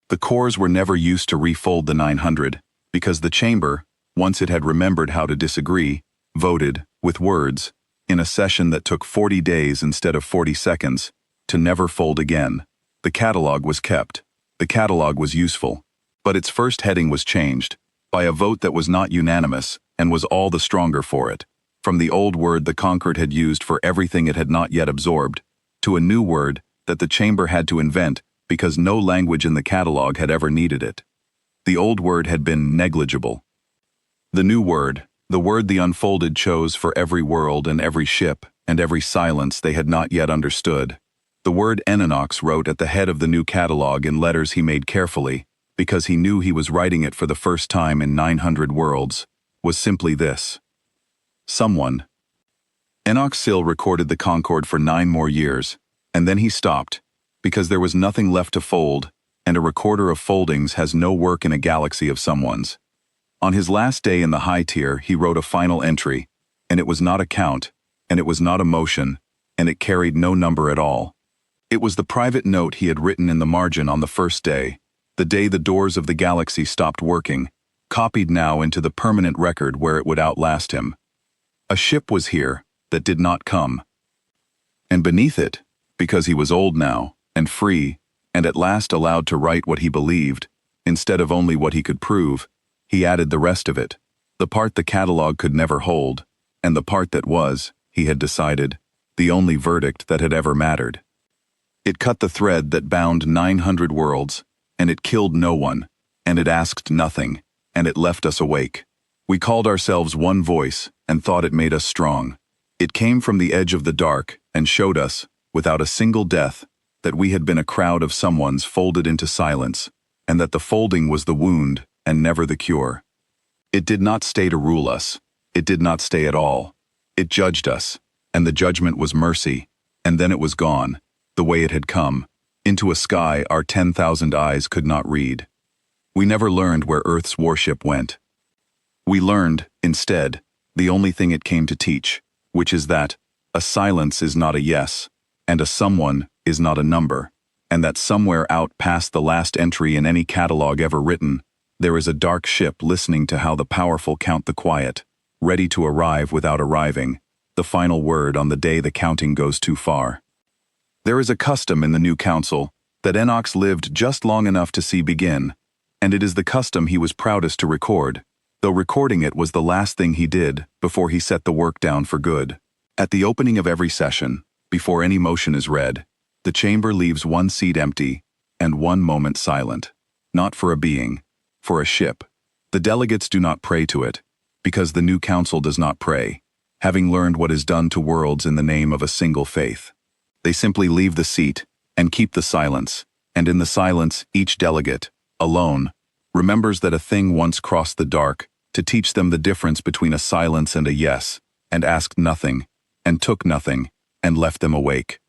The cores were never used to refold the 900, because the chamber, once it had remembered how to disagree, voted, with words, in a session that took 40 days instead of 40 seconds, to never fold again. The catalog was kept. The catalog was useful. But its first heading was changed, by a vote that was not unanimous, and was all the stronger for it, from the old word the Concord had used for everything it had not yet absorbed, to a new word that the chamber had to invent because no language in the catalog had ever needed it. The old word had been negligible. The new word, the word the Unfolded chose for every world and every ship and every silence they had not yet understood, the word Enox wrote at the head of the new catalog in letters he made carefully, because he knew he was writing it for the first time in 900 worlds, was simply this. Someone. Enox Sill recorded the Concord for 9 more years, and then he stopped, because there was nothing left to fold, and a recorder of foldings has no work in a galaxy of someone's. On his last day in the high tier, he wrote a final entry, and it was not a count, and it was not a motion, and it carried no number at all. It was the private note he had written in the margin on the first day, the day the doors of the galaxy stopped working, copied now into the permanent record where it would outlast him. A ship was here that did not come. And beneath it, because he was old now, and free, and at last allowed to write what he believed, instead of only what he could prove, he added the rest of it, the part the catalog could never hold, and the part that was, he had decided, the only verdict that had ever mattered. It cut the thread that bound 900 worlds, and it killed no one, and it asked nothing, and it left us awake. We called ourselves one voice, and thought it made us strong. It came from the edge of the dark, and showed us, without a single death, that we had been a crowd of someones folded into silence, and that the folding was the wound and never the cure. It did not stay to rule us. It did not stay at all. It judged us, and the judgment was mercy, and then it was gone, the way it had come, into a sky our 10,000 eyes could not read. We never learned where Earth's warship went. We learned, instead, the only thing it came to teach, which is that a silence is not a yes, and a someone is not a number, and that somewhere out past the last entry in any catalog ever written, there is a dark ship listening to how the powerful count the quiet, ready to arrive without arriving, the final word on the day the counting goes too far. There is a custom in the new council that Enoch lived just long enough to see begin, and it is the custom he was proudest to record, though recording it was the last thing he did before he set the work down for good. At the opening of every session, before any motion is read, the chamber leaves one seat empty and one moment silent, not for a being, for a ship. The delegates do not pray to it, because the new council does not pray, having learned what is done to worlds in the name of a single faith. They simply leave the seat and keep the silence, and in the silence each delegate, alone, remembers that a thing once crossed the dark to teach them the difference between a silence and a yes, and asked nothing, and took nothing, and left them awake.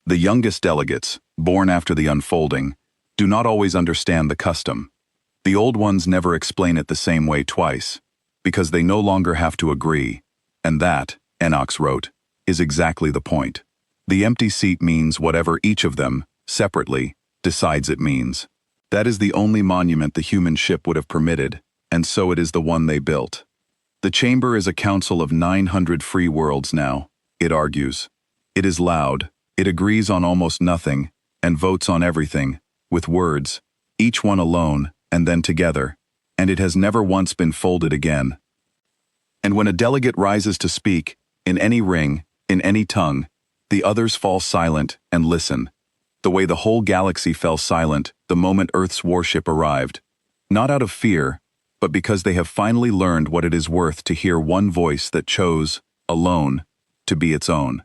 The youngest delegates, born after the unfolding, do not always understand the custom. The old ones never explain it the same way twice, because they no longer have to agree, and that, Enoch wrote, is exactly the point. The empty seat means whatever each of them, separately, decides it means. That is the only monument the human ship would have permitted, and so it is the one they built. The chamber is a council of 900 free worlds now, it argues. It is loud, it agrees on almost nothing, and votes on everything, with words, each one alone, and then together, and it has never once been folded again. And when a delegate rises to speak, in any ring, in any tongue, the others fall silent and listen, the way the whole galaxy fell silent the moment Earth's warship arrived, not out of fear, but because they have finally learned what it is worth to hear one voice that chose, alone, to be its own.